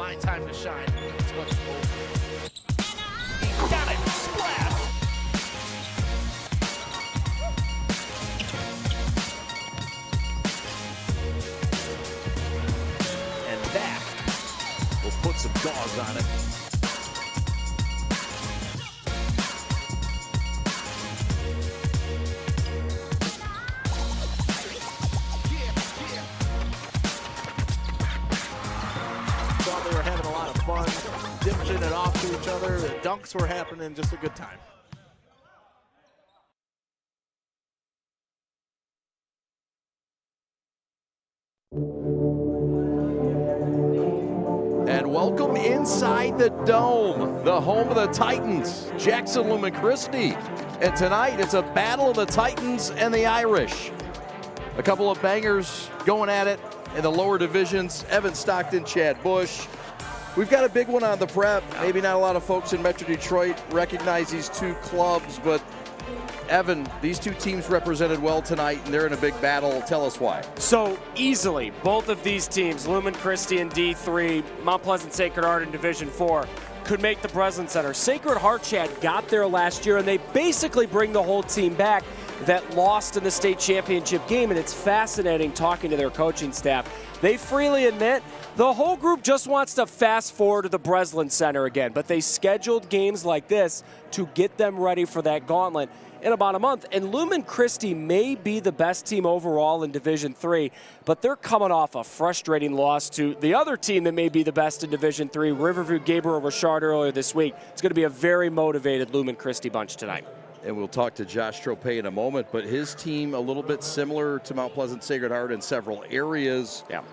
My time to shine. He got it. Splash. And that will put some dogs on it. Thought they were having a lot of fun, dishing it off to each other. The dunks were happening, just a good time. And welcome inside the Dome, the home of the Titans, Jackson Lumen Christi. And tonight it's a battle of the Titans and the Irish. A couple of bangers going at it in the lower divisions. Evan Stockton, Chad Bush. We've got a big one on the prep. Maybe not a lot of folks in Metro Detroit recognize these two clubs, but Evan, these two teams represented well tonight, and they're in a big battle. Tell us why. So easily, both of these teams, Lumen Christi in D3, Mount Pleasant Sacred Heart in Division 4, could make the Breslin Center. Sacred Heart, Chad, got there last year, and they basically bring the whole team back that lost in the state championship game, and it's fascinating talking to their coaching staff. They freely admit the whole group just wants to fast forward to the Breslin Center again, but they scheduled games like this to get them ready for that gauntlet in about a month. And Lumen Christi may be the best team overall in Division 3, but they're coming off a frustrating loss to the other team that may be the best in Division 3, Riverview Gabriel Richard, earlier this week. It's going to be a very motivated Lumen Christi bunch tonight. And we'll talk to Josh Tropea in a moment, but his team a little bit similar to Mount Pleasant Sacred Heart in several areas. Yeah.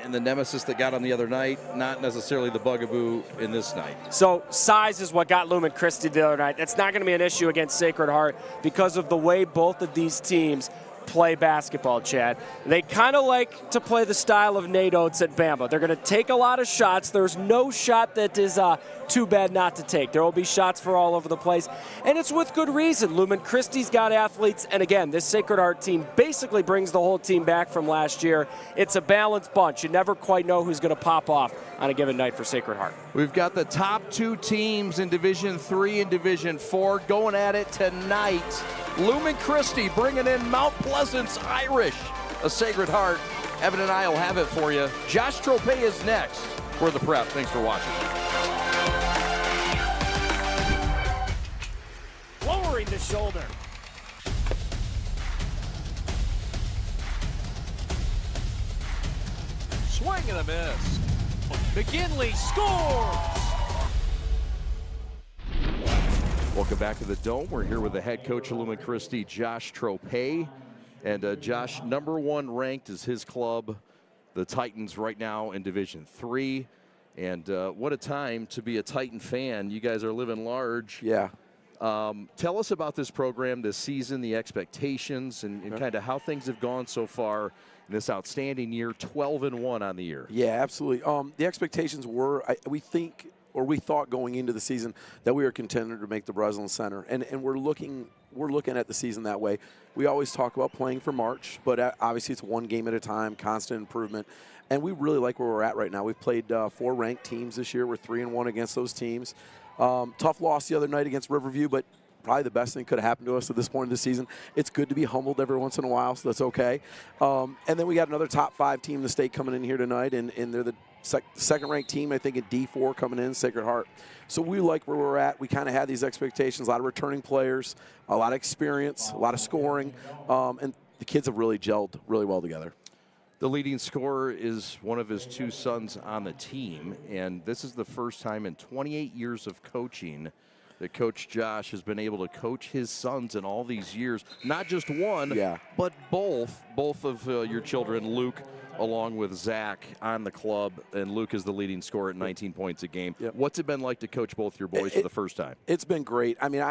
And the nemesis that got on the other night, not necessarily the bugaboo in this night. So size is what got Lumen Christi the other night. That's not going to be an issue against Sacred Heart because of the way both of these teams play basketball, Chad. They kind of like to play the style of Nate Oates at Bama. They're going to take a lot of shots. There's no shot that is too bad not to take. There will be shots for all over the place, and it's with good reason. Lumen Christi's got athletes, and again, this Sacred Heart team basically brings the whole team back from last year. It's a balanced bunch. You never quite know who's going to pop off on a given night for Sacred Heart. We've got the top two teams in Division 3 and Division 4 going at it tonight. Lumen Christi bringing in Mount Pleasant's Irish, a Sacred Heart. Evan and I will have it for you. Josh Tropea is next for the prep. Thanks for watching. Lowering the shoulder. Swing and a miss. McKinley scores! Welcome back to the Dome. We're here with the head coach of Lumen Christi, Josh Tropea. And Josh, #1 ranked is his club, the Titans, right now in Division 3. And what a time to be a Titan fan. You guys are living large. Yeah. Tell us about this program this season, the expectations, and kind of how things have gone so far in this outstanding year, 12-1 on the year. Yeah, absolutely. The expectations were, we thought going into the season that we were contender to make the Breslin Center, and we're looking at the season that way. We always talk about playing for March, but obviously it's one game at a time, constant improvement, and we really like where we're at right now. We've played 4 ranked teams this year. We're 3-1 against those teams. Tough loss the other night against Riverview, but probably the best thing could have happened to us at this point in the season. It's good to be humbled every once in a while, so that's okay. And then we got another top 5 team in the state coming in here tonight, and they're the second-ranked team, I think, in D4 coming in, Sacred Heart. So we like where we're at. We kind of had these expectations, a lot of returning players, a lot of experience, a lot of scoring, and the kids have really gelled really well together. The leading scorer is one of his 2 sons on the team, and this is the first time in 28 years of coaching that Coach Josh has been able to coach his sons in all these years. Not just one, but both of your children, Luke, along with Zach, on the club, and Luke is the leading scorer at 19 points a game. What's it been like to coach both your boys for the first time? It's been great. I mean,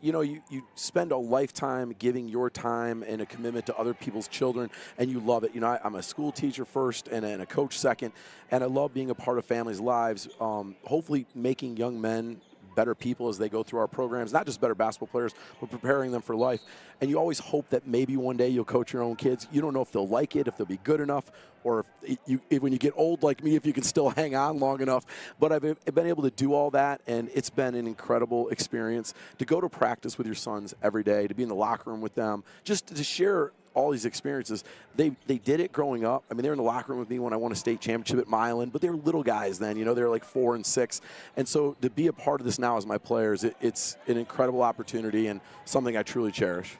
you spend a lifetime giving your time and a commitment to other people's children, and you love it. You know, I'm a school teacher first and a coach second, and I love being a part of families' lives, hopefully making young men better people as they go through our programs, not just better basketball players, but preparing them for life. And you always hope that maybe one day you'll coach your own kids. You don't know if they'll like it, if they'll be good enough, or if when you get old like me, if you can still hang on long enough. But I've been able to do all that, and it's been an incredible experience to go to practice with your sons every day, to be in the locker room with them, just to share all these experiences. They did it growing up. I mean, they were in the locker room with me when I won a state championship at Milan, but they were little guys then, you know, they were like 4 and 6. And so to be a part of this now as my players, it's an incredible opportunity and something I truly cherish.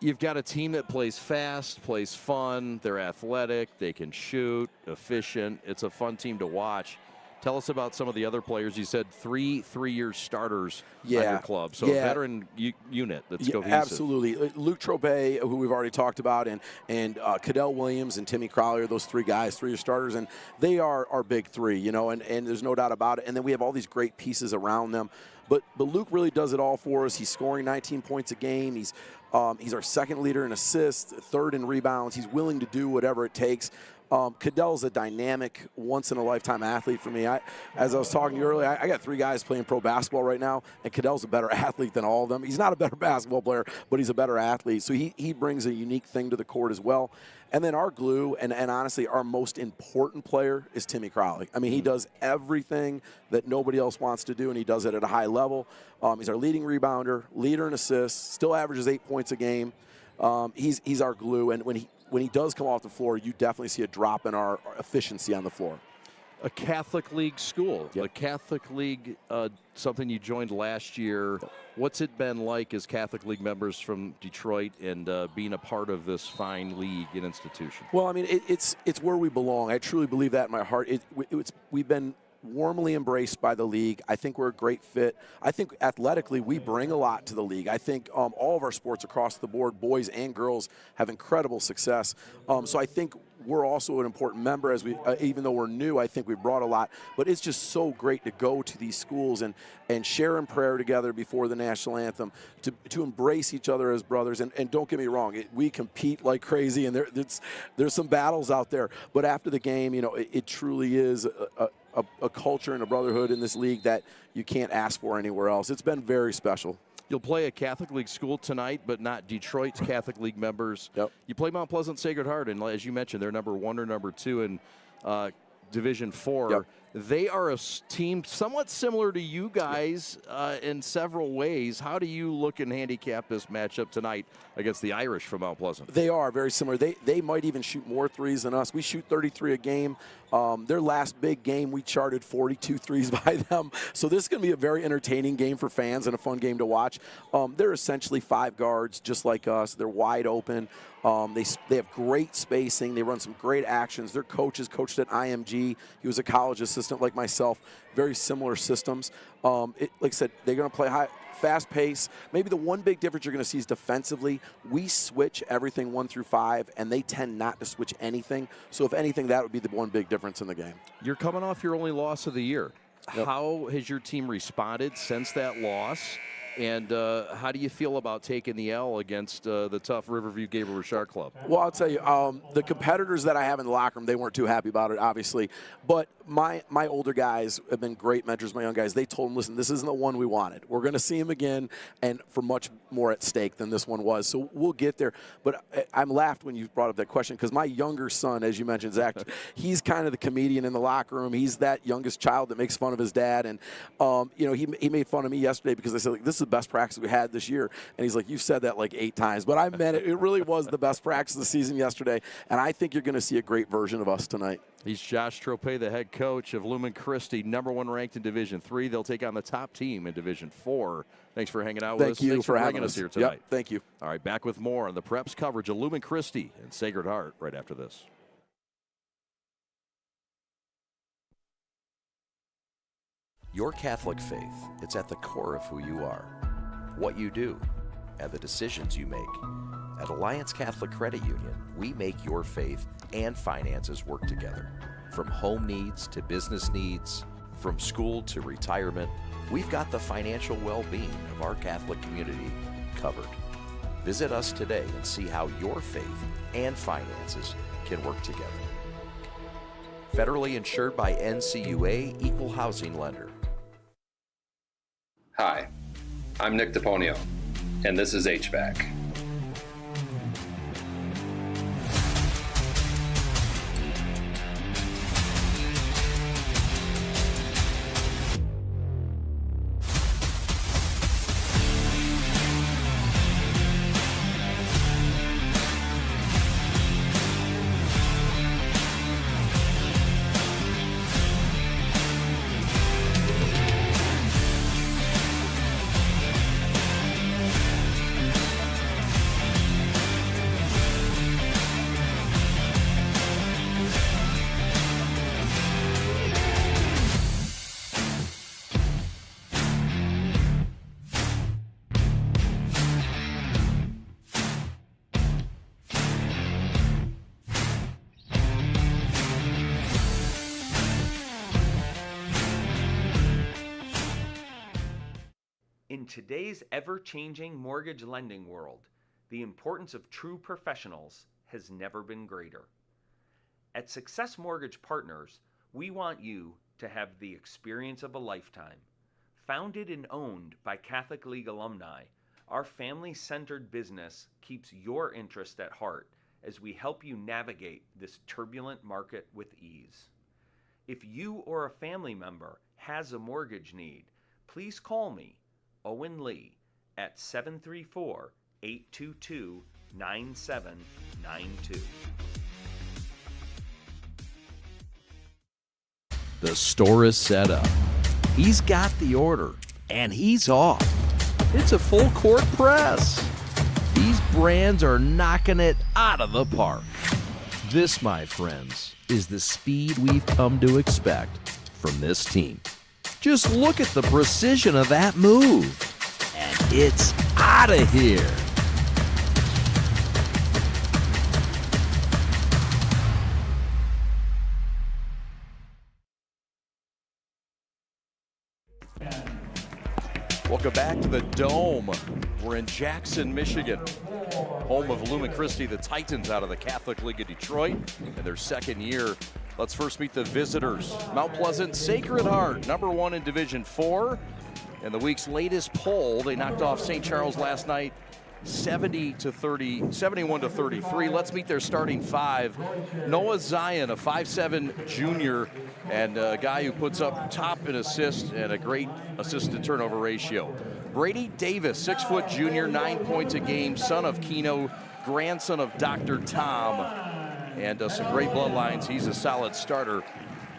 You've got a team that plays fast, plays fun, they're athletic, they can shoot, efficient. It's a fun team to watch. Tell us about some of the other players. You said 3 3-year starters on your club. So a veteran unit that's cohesive. Absolutely. Luke Tropea, who we've already talked about, and Cadell Williams and Timmy Crowley are those 3 guys, 3-year starters, and they are our big 3, you know, and there's no doubt about it. And then we have all these great pieces around them. But Luke really does it all for us. He's scoring 19 points a game. He's our second leader in assists, 3rd in rebounds. He's willing to do whatever it takes. Cadell's a dynamic, once-in-a-lifetime athlete for me. As I was talking to you earlier, I got 3 guys playing pro basketball right now, and Cadell's a better athlete than all of them. He's not a better basketball player, but he's a better athlete. So he brings a unique thing to the court as well. And then our glue, and honestly, our most important player is Timmy Crowley. I mean, he does everything that nobody else wants to do, and he does it at a high level. He's our leading rebounder, leader in assists, still averages 8 points a game. He's our glue, and when he does come off the floor, you definitely see a drop in our efficiency on the floor. A Catholic League school, a Catholic League, something you joined last year. What's it been like as Catholic League members from Detroit and being a part of this fine league and institution? Well, I mean, it's where we belong. I truly believe that in my heart. We've been warmly embraced by the league. I think we're a great fit. I think athletically we bring a lot to the league. I think all of our sports across the board, boys and girls, have incredible success. So I think we're also an important member as we, even though we're new, I think we brought a lot. But it's just so great to go to these schools and share in prayer together before the national anthem, to embrace each other as brothers. And don't get me wrong, we compete like crazy, and there's some battles out there. But after the game, you know, it truly is a culture and a brotherhood in this league that you can't ask for anywhere else. It's been very special. You'll play a Catholic League school tonight, but not Detroit's Catholic League members. Yep. You play Mount Pleasant Sacred Heart, and as you mentioned, they're number 1 or number 2 in Division 4. Yep. They are a team somewhat similar to you guys in several ways. How do you look and handicap this matchup tonight against the Irish from Mount Pleasant? They are very similar. They might even shoot more threes than us. We shoot 33 a game. Their last big game, we charted 42 threes by them. So this is going to be a very entertaining game for fans and a fun game to watch. They're essentially 5 guards, just like us. They're wide open. They have great spacing. They run some great actions. Their coach is coached at IMG. He was a college assistant like myself. Very similar systems. Like I said, they're going to play high, fast pace. Maybe the one big difference you're going to see is defensively. We switch everything 1 through 5, and they tend not to switch anything. So if anything, that would be the one big difference in the game. You're coming off your only loss of the year. Yep. How has your team responded since that loss? And how do you feel about taking the L against the tough Riverview Gabriel Richard club? Well, I'll tell you, the competitors that I have in the locker room, they weren't too happy about it, obviously. But my older guys have been great mentors, my young guys. They told them, listen, this isn't the one we wanted. We're going to see him again, and for much more at stake than this one was. So we'll get there. But I'm laughed when you brought up that question, because my younger son, as you mentioned, Zach, he's kind of the comedian in the locker room. He's that youngest child that makes fun of his dad. And, you know, he made fun of me yesterday because I said, like, this is the best practice we had this year. And he's like, you've said that like 8 times. But I meant it. It really was the best practice of the season yesterday. And I think you're going to see a great version of us tonight. He's Josh Tropea, the head coach of Lumen Christi, #1 ranked in Division 3. They'll take on the top team in Division 4. Thanks for hanging out with us. Thank you for bringing us here tonight. Yep, thank you. All right, back with more on the Preps coverage of Lumen Christi and Sacred Heart right after this. Your Catholic faith, it's at the core of who you are, what you do, and the decisions you make. At Alliance Catholic Credit Union, we make your faith and finances work together. From home needs to business needs, from school to retirement, we've got the financial well-being of our Catholic community covered. Visit us today and see how your faith and finances can work together. Federally insured by NCUA Equal Housing Lender. Hi, I'm Nick DePonio, and this is HVAC. In today's ever-changing mortgage lending world, the importance of true professionals has never been greater. At Success Mortgage Partners, we want you to have the experience of a lifetime. Founded and owned by Catholic League alumni, our family-centered business keeps your interest at heart as we help you navigate this turbulent market with ease. If you or a family member has a mortgage need, please call me, Owen Lee, at 734-822-9792. The store is set up. He's got the order, and he's off. It's a full court press. These brands are knocking it out of the park. This, my friends, is the speed we've come to expect from this team. Just look at the precision of that move. And it's out of here. Welcome back to the Dome. We're in Jackson, Michigan, home of Lumen Christi, the Titans out of the Catholic League of Detroit in their second year. Let's first meet the visitors. Mount Pleasant Sacred Heart, #1 in Division 4. In the week's latest poll, they knocked off St. Charles last night 71 to 33. Let's meet their starting five. Noah Zion, a 5'7" junior, and a guy who puts up top in assists and a great assist to turnover ratio. Brady Davis, 6' junior, 9 points a game, son of Keno, grandson of Dr. Tom, and some great bloodlines. He's a solid starter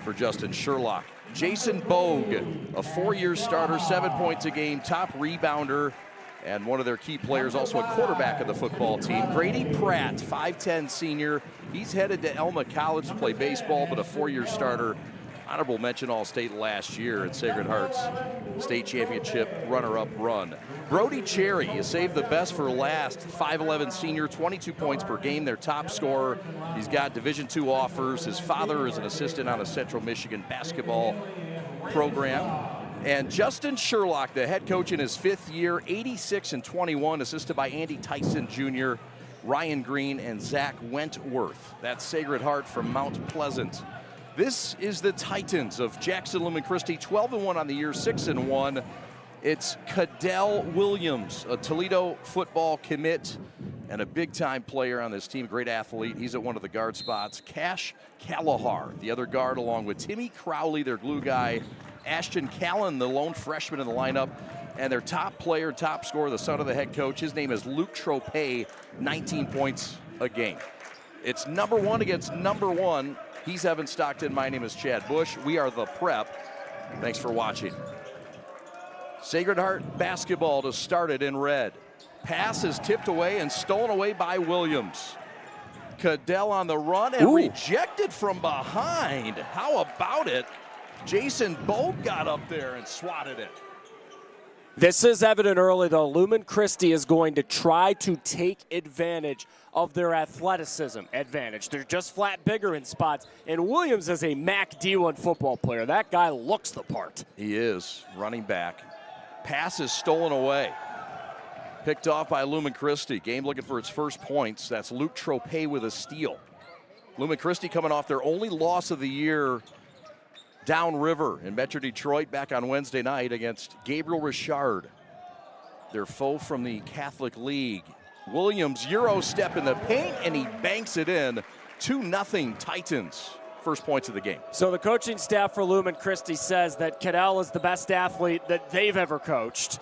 for Justin Sherlock. Jason Bogue, a 4-year starter, 7 points a game, top rebounder, and one of their key players, also a quarterback of the football team. Grady Pratt, 5'10" senior. He's headed to Elma College to play baseball, but a 4-year starter. Honorable mention All-State last year in Sacred Heart's state championship runner-up run. Brody Cherry, you saved the best for last. 5'11" senior, 22 points per game, their top scorer. He's got Division II offers. His father is an assistant on a Central Michigan basketball program. And Justin Sherlock, the head coach in his 5th year, 86 and 21, assisted by Andy Tyson Jr., Ryan Green, and Zach Wentworth. That's Sacred Heart from Mount Pleasant. This is the Titans of Jackson Lumen Christi, 12-1 on the year, 6-1. It's Cadell Williams, a Toledo football commit and a big-time player on this team, great athlete. He's at one of the guard spots. Cash Kalahar, the other guard, along with Timmy Crowley, their glue guy, Ashton Callan, the lone freshman in the lineup, and their top player, top scorer, the son of the head coach. His name is Luke Tropea, 19 points a game. It's #1 against #1. He's Evan Stockton. My name is Chad Bush. We are the Prep. Thanks for watching. Sacred Heart basketball to start it in red. Pass is tipped away and stolen away by Williams. Cadell on the run and rejected from behind. How about it? Jason Bogue got up there and swatted it. This is evident early, though. Lumen Christi is going to try to take advantage of their athleticism advantage. They're just flat bigger in spots. And Williams is a MAC D1 football player. That guy looks the part. He is, running back. Pass is stolen away. Picked off by Lumen Christi. Game looking for its first points. That's Luke Tropea with a steal. Lumen Christi coming off their only loss of the year Downriver in Metro Detroit back on Wednesday night against Gabriel Richard, their foe from the Catholic League. Williams Euro step in the paint, and he banks it in. 2-0 Titans. First points of the game. So the coaching staff for Lumen Christi says that Cadell is the best athlete that they've ever coached.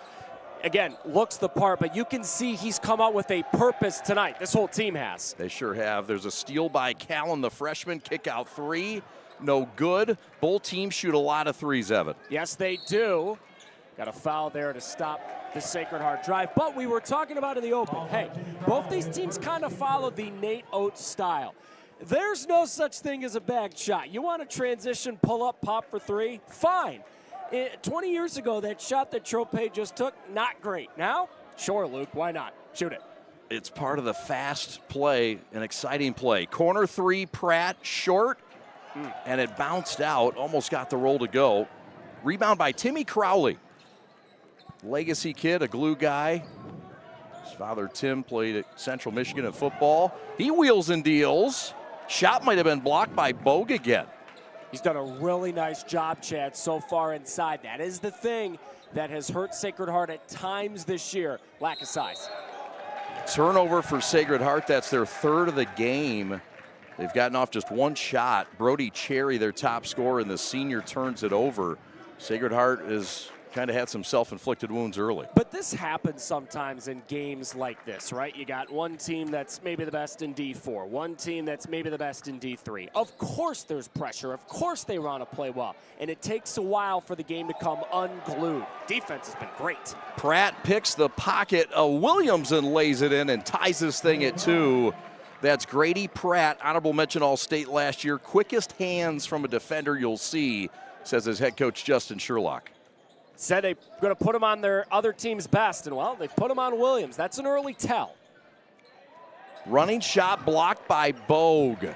Again, looks the part, but you can see he's come out with a purpose tonight. This whole team has. They sure have. There's a steal by Callan, the freshman, kick out three. No good. Both teams shoot a lot of threes, Evan. Yes, they do. Got a foul there to stop the Sacred Heart drive. But we were talking about in the open, hey, both these teams kind of follow the Nate Oates style. There's no such thing as a bagged shot. You want to transition, pull up, pop for three? Fine. 20 years ago, that shot that Tropea just took, not great. Now, sure, Luke, why not? Shoot it. It's part of the fast play, an exciting play. Corner three, Pratt, short, and it bounced out, almost got the roll to go. Rebound by Timmy Crowley. Legacy kid, a glue guy. His father, Tim, played at Central Michigan in football. He wheels and deals. Shot might have been blocked by Bogue again. He's done a really nice job, Chad, so far inside. That is the thing that has hurt Sacred Heart at times this year, lack of size. Turnover for Sacred Heart. That's their third of the game. They've gotten off just one shot. Brody Cherry, their top scorer, and the senior turns it over. Sacred Heart has kind of had some self-inflicted wounds early. But this happens sometimes in games like this, right? You got one team that's maybe the best in D4, one team that's maybe the best in D3. Of course there's pressure. Of course they want to play well. And it takes a while for the game to come unglued. Defense has been great. Pratt picks the pocket. Williamson lays it in and ties this thing at 2. That's Grady Pratt, honorable mention All-State last year. Quickest hands from a defender you'll see, says his head coach Justin Sherlock. Said they're going to put him on their other team's best, and well, they've put him on Williams. That's an early tell. Running shot blocked by Bogue.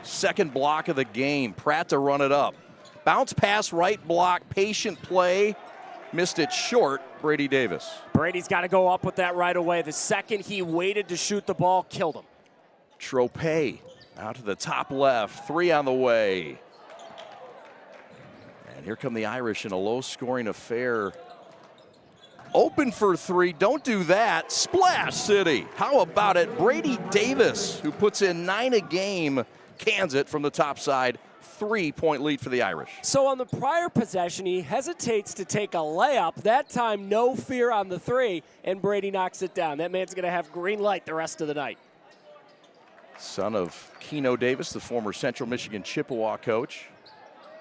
Second block of the game. Pratt to run it up. Bounce pass, right block, patient play. Missed it short, Brady Davis. Brady's got to go up with that right away. The second he waited to shoot the ball, killed him. Tropea out to the top left. 3 on the way. And here come the Irish in a low-scoring affair. Open for 3. Don't do that. Splash City. How about it? Brady Davis, who puts in 9 a game, cans it from the top side. 3-point lead for the Irish. So on the prior possession, he hesitates to take a layup. That time, no fear on the 3, and Brady knocks it down. That man's going to have green light the rest of the night. Son of Keno Davis, the former Central Michigan Chippewa coach,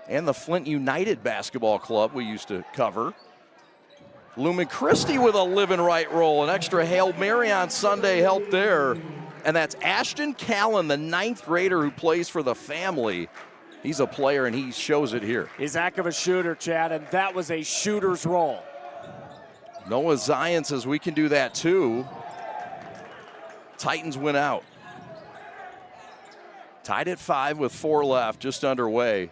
and the Flint United basketball club we used to cover. Lumen Christi with a live and right roll. An extra Hail Mary on Sunday helped there. And that's Ashton Callan, the 9th grader who plays for the family. He's a player, and he shows it here. He's a heck of a shooter, Chad, and that was a shooter's roll. Noah Zion says we can do that too. Titans win out. Tied at 5 with 4 left, just underway.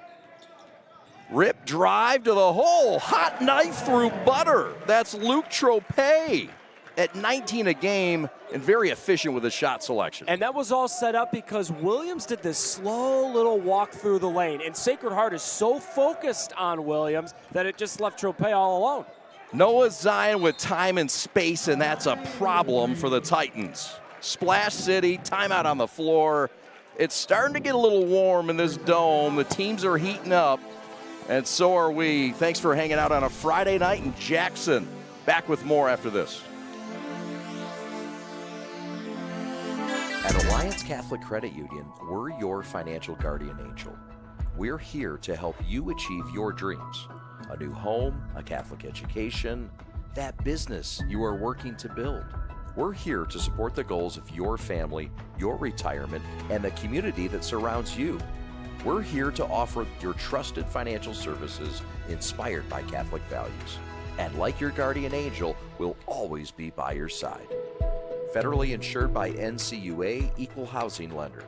Rip drive to the hole. Hot knife through butter. That's Luke Tropea at 19 a game and very efficient with his shot selection. And that was all set up because Williams did this slow little walk through the lane. And Sacred Heart is so focused on Williams that it just left Tropea all alone. Noah Zion with time and space, and that's a problem for the Titans. Splash City, timeout on the floor. It's starting to get a little warm in this dome. The teams are heating up. And so are we. Thanks for hanging out on a Friday night in Jackson. Back with more after this. At Alliance Catholic Credit Union, we're your financial guardian angel. We're here to help you achieve your dreams. A new home, a Catholic education, that business you are working to build. We're here to support the goals of your family, your retirement, and the community that surrounds you. We're here to offer your trusted financial services inspired by Catholic values. And like your guardian angel, we'll always be by your side. Federally insured by NCUA, Equal Housing Lender.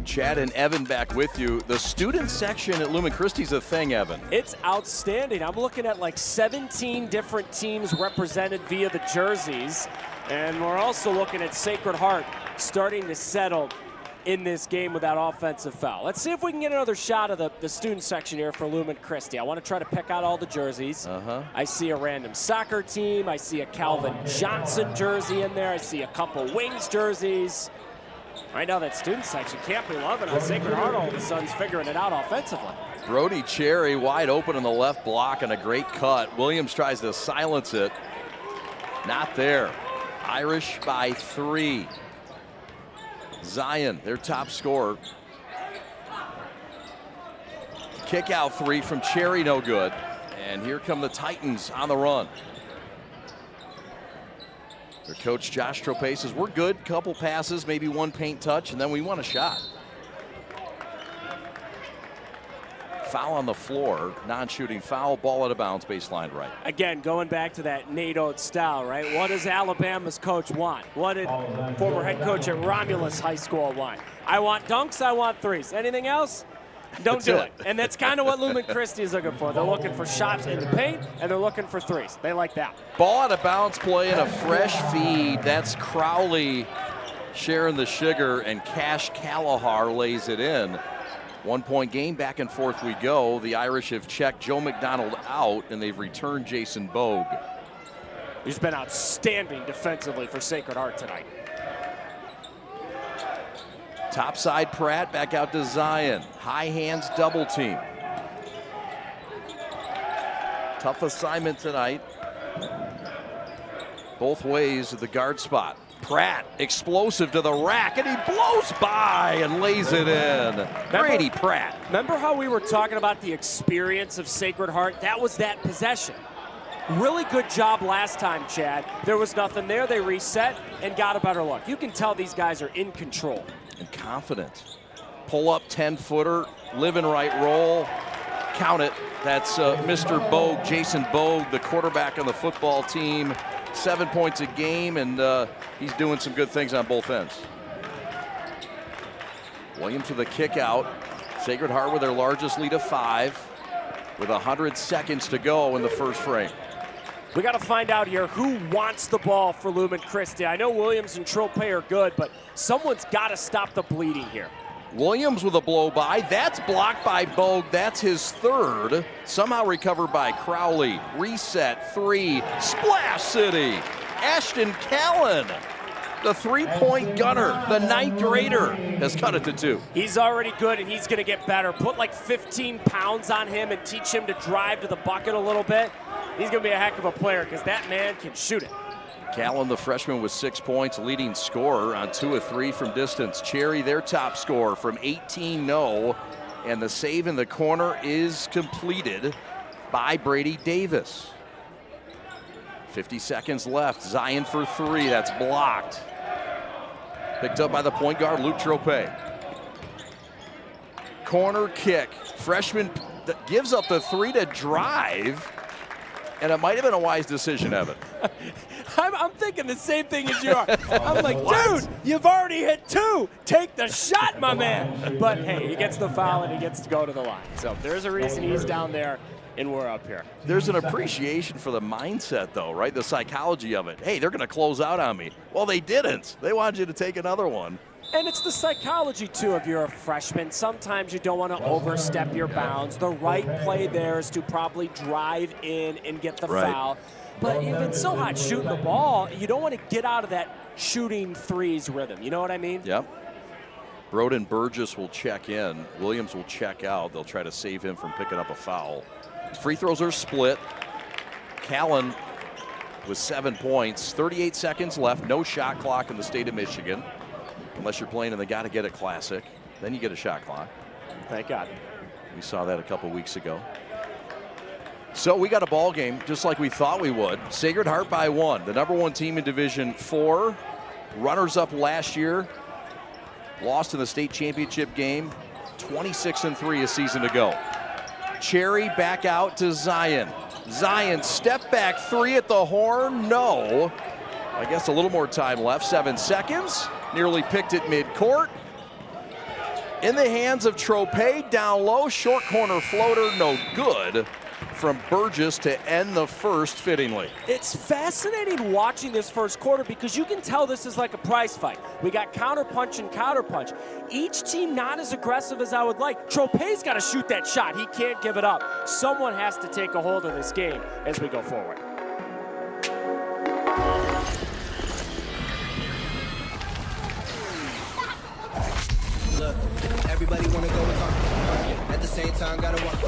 Chad and Evan back with you. The student section at Lumen Christi's a thing, Evan. It's outstanding. I'm looking at like 17 different teams represented via the jerseys. And we're also looking at Sacred Heart starting to settle in this game with that offensive foul. Let's see if we can get another shot of the student section here for Lumen Christi. I want to try to pick out all the jerseys. I see a random soccer team. I see a Calvin Johnson jersey in there. I see a couple Wings jerseys. Right now, that student section can't be loving on Sacred Heart. All of a sudden, figuring it out offensively. Brody Cherry wide open in the left block and a great cut. Williams tries to silence it. Not there. Irish by 3. Zion, their top scorer. Kick out 3 from Cherry, no good. And here come the Titans on the run. Their coach Josh Tropea says, we're good, couple passes, maybe one paint touch, and then we want a shot. Foul on the floor, non-shooting foul, ball out of bounds, baseline right. Again, going back to that Nate Oates style, right? What does Alabama's coach want? What did former head coach at Romulus High School want? I want dunks, I want threes. Anything else? Don't do it. And that's kind of what Lumen Christi is looking for. They're looking for shots in the paint, and they're looking for threes. They like that. Ball out of bounds play and a fresh feed. That's Crowley sharing the sugar, and Cash Callahar lays it in. 1 point game, back and forth we go. The Irish have checked Joe McDonald out, and they've returned Jason Bogue. He's been outstanding defensively for Sacred Heart tonight. Topside Pratt, back out to Zion. High hands double team. Tough assignment tonight. Both ways at the guard spot. Pratt, explosive to the rack, and he blows by and lays it in. Brady Pratt. Remember how we were talking about the experience of Sacred Heart? That was that possession. Really good job last time, Chad. There was nothing there. They reset and got a better look. You can tell these guys are in control. And confident. Pull up 10-footer, live and right roll. Count it. That's Mr. Bogue, Jason Bogue, the quarterback on the football team. 7 points a game, and he's doing some good things on both ends. Williams with a kick out. Sacred Heart with their largest lead of 5 with 100 seconds to go in the first frame. We got to find out here who wants the ball for Lumen Christi. I know Williams and Tropea are good, but someone's got to stop the bleeding here. Williams with a blow by. That's blocked by Bogue. That's his third. Somehow recovered by Crowley. Reset 3. Splash City. Ashton Callan, the 3-point gunner, the 9th grader, has cut it to 2. He's already good, and he's going to get better. Put like 15 pounds on him and teach him to drive to the bucket a little bit. He's going to be a heck of a player because that man can shoot it. Callan, the freshman, with 6 points, leading scorer on 2 of 3 from distance. Cherry, their top scorer from 18, no. And the save in the corner is completed by Brady Davis. 50 seconds left. Zion for 3. That's blocked. Picked up by the point guard, Luke Tropea. Corner kick. Freshman gives up the 3 to drive. And it might have been a wise decision, Evan. I'm thinking the same thing as you are. I'm like, dude, you've already hit 2. Take the shot, my man. But, hey, he gets the foul and he gets to go to the line. So there's a reason he's down there and we're up here. There's an appreciation for the mindset, though, right? The psychology of it. Hey, they're going to close out on me. Well, they didn't. They wanted you to take another one. And it's the psychology, too, if you're a freshman. Sometimes you don't want to overstep your bounds. The right play there is to probably drive in and get the foul. But you've been so hot shooting the ball, you don't want to get out of that shooting threes rhythm. You know what I mean? Yep. Broden Burgess will check in. Williams will check out. They'll try to save him from picking up a foul. Free throws are split. Callan with 7 points. 38 seconds left. No shot clock in the state of Michigan. Unless you're playing in the Gotta Get It Classic. Then you get a shot clock. Thank God. We saw that a couple weeks ago. So we got a ball game just like we thought we would. Sacred Heart by 1. The #1 team in Division 4. Runners up last year. Lost in the state championship game. 26-3 a season to go. Cherry back out to Zion. Zion step back 3 at the horn. No. I guess a little more time left. 7 seconds. Nearly picked at midcourt. In the hands of Tropea, down low, short corner floater, no good. from Burgess to end the first fittingly. It's fascinating watching this first quarter because you can tell this is like a prize fight. We got counterpunch and counterpunch. Each team not as aggressive as I would like. Tropea's got to shoot that shot. He can't give it up. Someone has to take a hold of this game as we go forward. Look, everybody wanna go and talk. At the same time, gotta walk.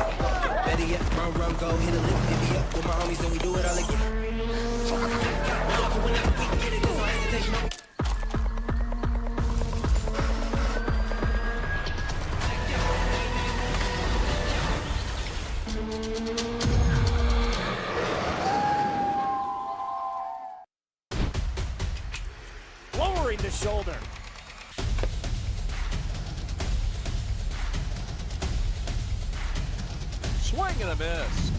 Better yet, run, go, hit a lick, divvy up with my homies, and we do it all again. Whenever we get it, there's no hesitation. Lowering the shoulder. Swing and a miss.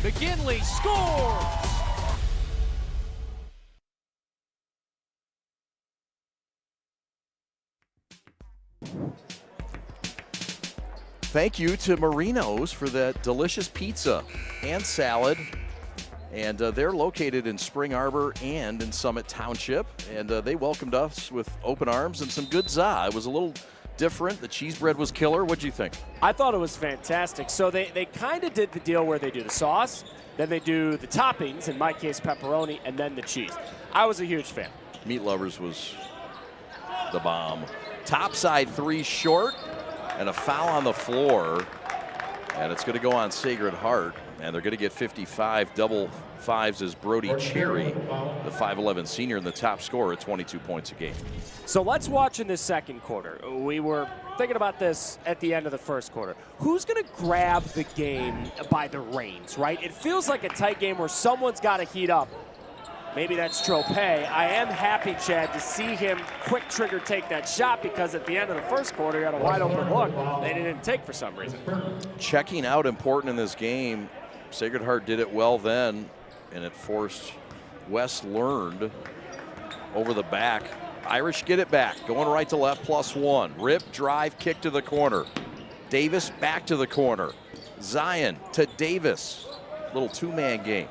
McGinley scores! Thank you to Marino's for that delicious pizza and salad. And they're located in Spring Arbor and in Summit Township. And they welcomed us with open arms and some good za. It was a little different. The cheese bread was killer. What'd you think? I thought it was fantastic. So they kind of did the deal where they do the sauce, then they do the toppings, in my case pepperoni, and then the cheese. I was a huge fan. Meat Lovers was the bomb. Topside three short and a foul on the floor. And it's going to go on Sacred Heart. And they're going to get 55. Double fives is Brody Cherry, the 5'11 senior and the top scorer at 22 points a game. So let's watch in the second quarter. We were thinking about this at the end of the first quarter. Who's going to grab the game by the reins, right? It feels like a tight game where someone's got to heat up. Maybe that's Tropea. I am happy, Chad, to see him quick trigger take that shot because at the end of the first quarter, he had a wide open look they didn't take for some reason. Checking out important in this game. Sacred Heart did it well then, and it forced West Learned over the back. Irish get it back, going right to left, +1. Rip, drive, kick to the corner. Davis back to the corner. Zion to Davis. Little two-man game.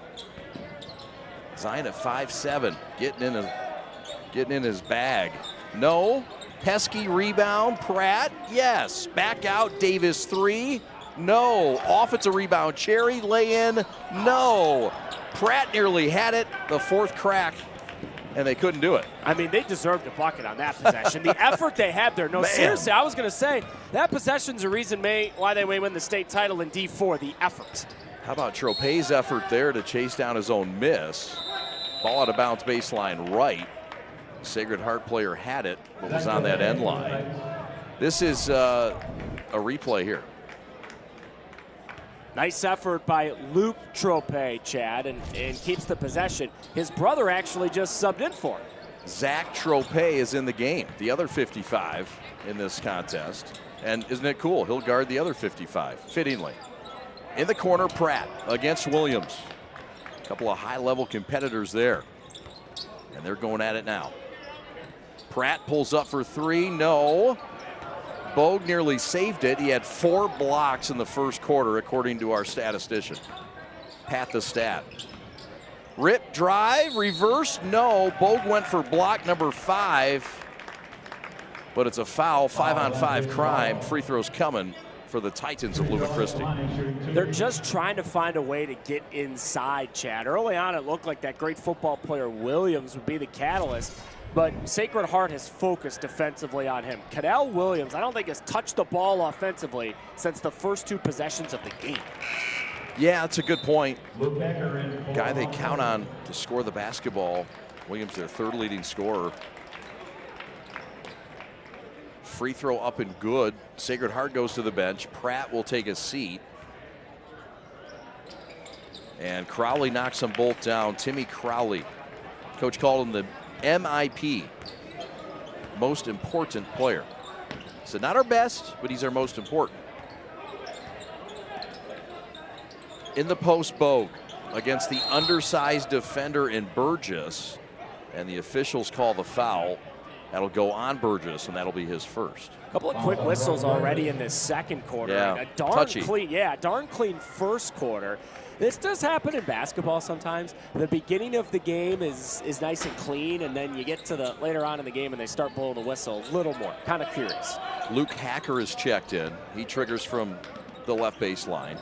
Zion at 5'7", getting in his bag. No. Pesky rebound. Pratt, yes. Back out. Davis 3. No. Offensive rebound. Cherry lay in. No. Pratt nearly had it. The fourth crack, and they couldn't do it. I mean, they deserved a bucket on that possession. The effort they had there. No, Man. seriously, I was going to say that possession's a reason why they may win the state title in D4, the effort. How about Tropea's effort there to chase down his own miss? Ball out of bounds baseline right. Sacred Heart player had it, but was on that end line. This is a replay here. Nice effort by Luke Tropea, Chad, and keeps the possession. His brother actually just subbed in for him. Zach Tropea is in the game, the other 55 in this contest. And isn't it cool? He'll guard the other 55, fittingly. In the corner, Pratt against Williams. A couple of high-level competitors there. And they're going at it now. Pratt pulls up for 3, no. Bogue nearly saved it. He had 4 blocks in the first quarter, according to our statistician. Pat the stat. Rip, drive, reverse, no. Bogue went for block number 5. But it's a foul, 5-on-5 crime. Free throws coming for the Titans of Lumen Christi. They're just trying to find a way to get inside, Chad. Early on, it looked like that great football player Williams would be the catalyst, but Sacred Heart has focused defensively on him. Cadell Williams, I don't think has touched the ball offensively since the first 2 possessions of the game. Yeah, that's a good point. Guy they count on to score the basketball. Williams, their 3rd leading scorer. Free throw up and good. Sacred Heart goes to the bench. Pratt will take a seat. And Crowley knocks them both down. Timmy Crowley. Coach called him the MIP, most important player. So not our best, but he's our most important. In the post, Bogue against the undersized defender in Burgess. And the officials call the foul. That'll go on Burgess, and that'll be his first. A couple of quick whistles already in this second quarter. Yeah, A darn touchy. clean first quarter. This does happen in basketball sometimes. The beginning of the game is nice and clean, and then you get to the later on in the game and they start blowing the whistle a little more. Kind of curious. Luke Hacker is checked in. He triggers from the left baseline.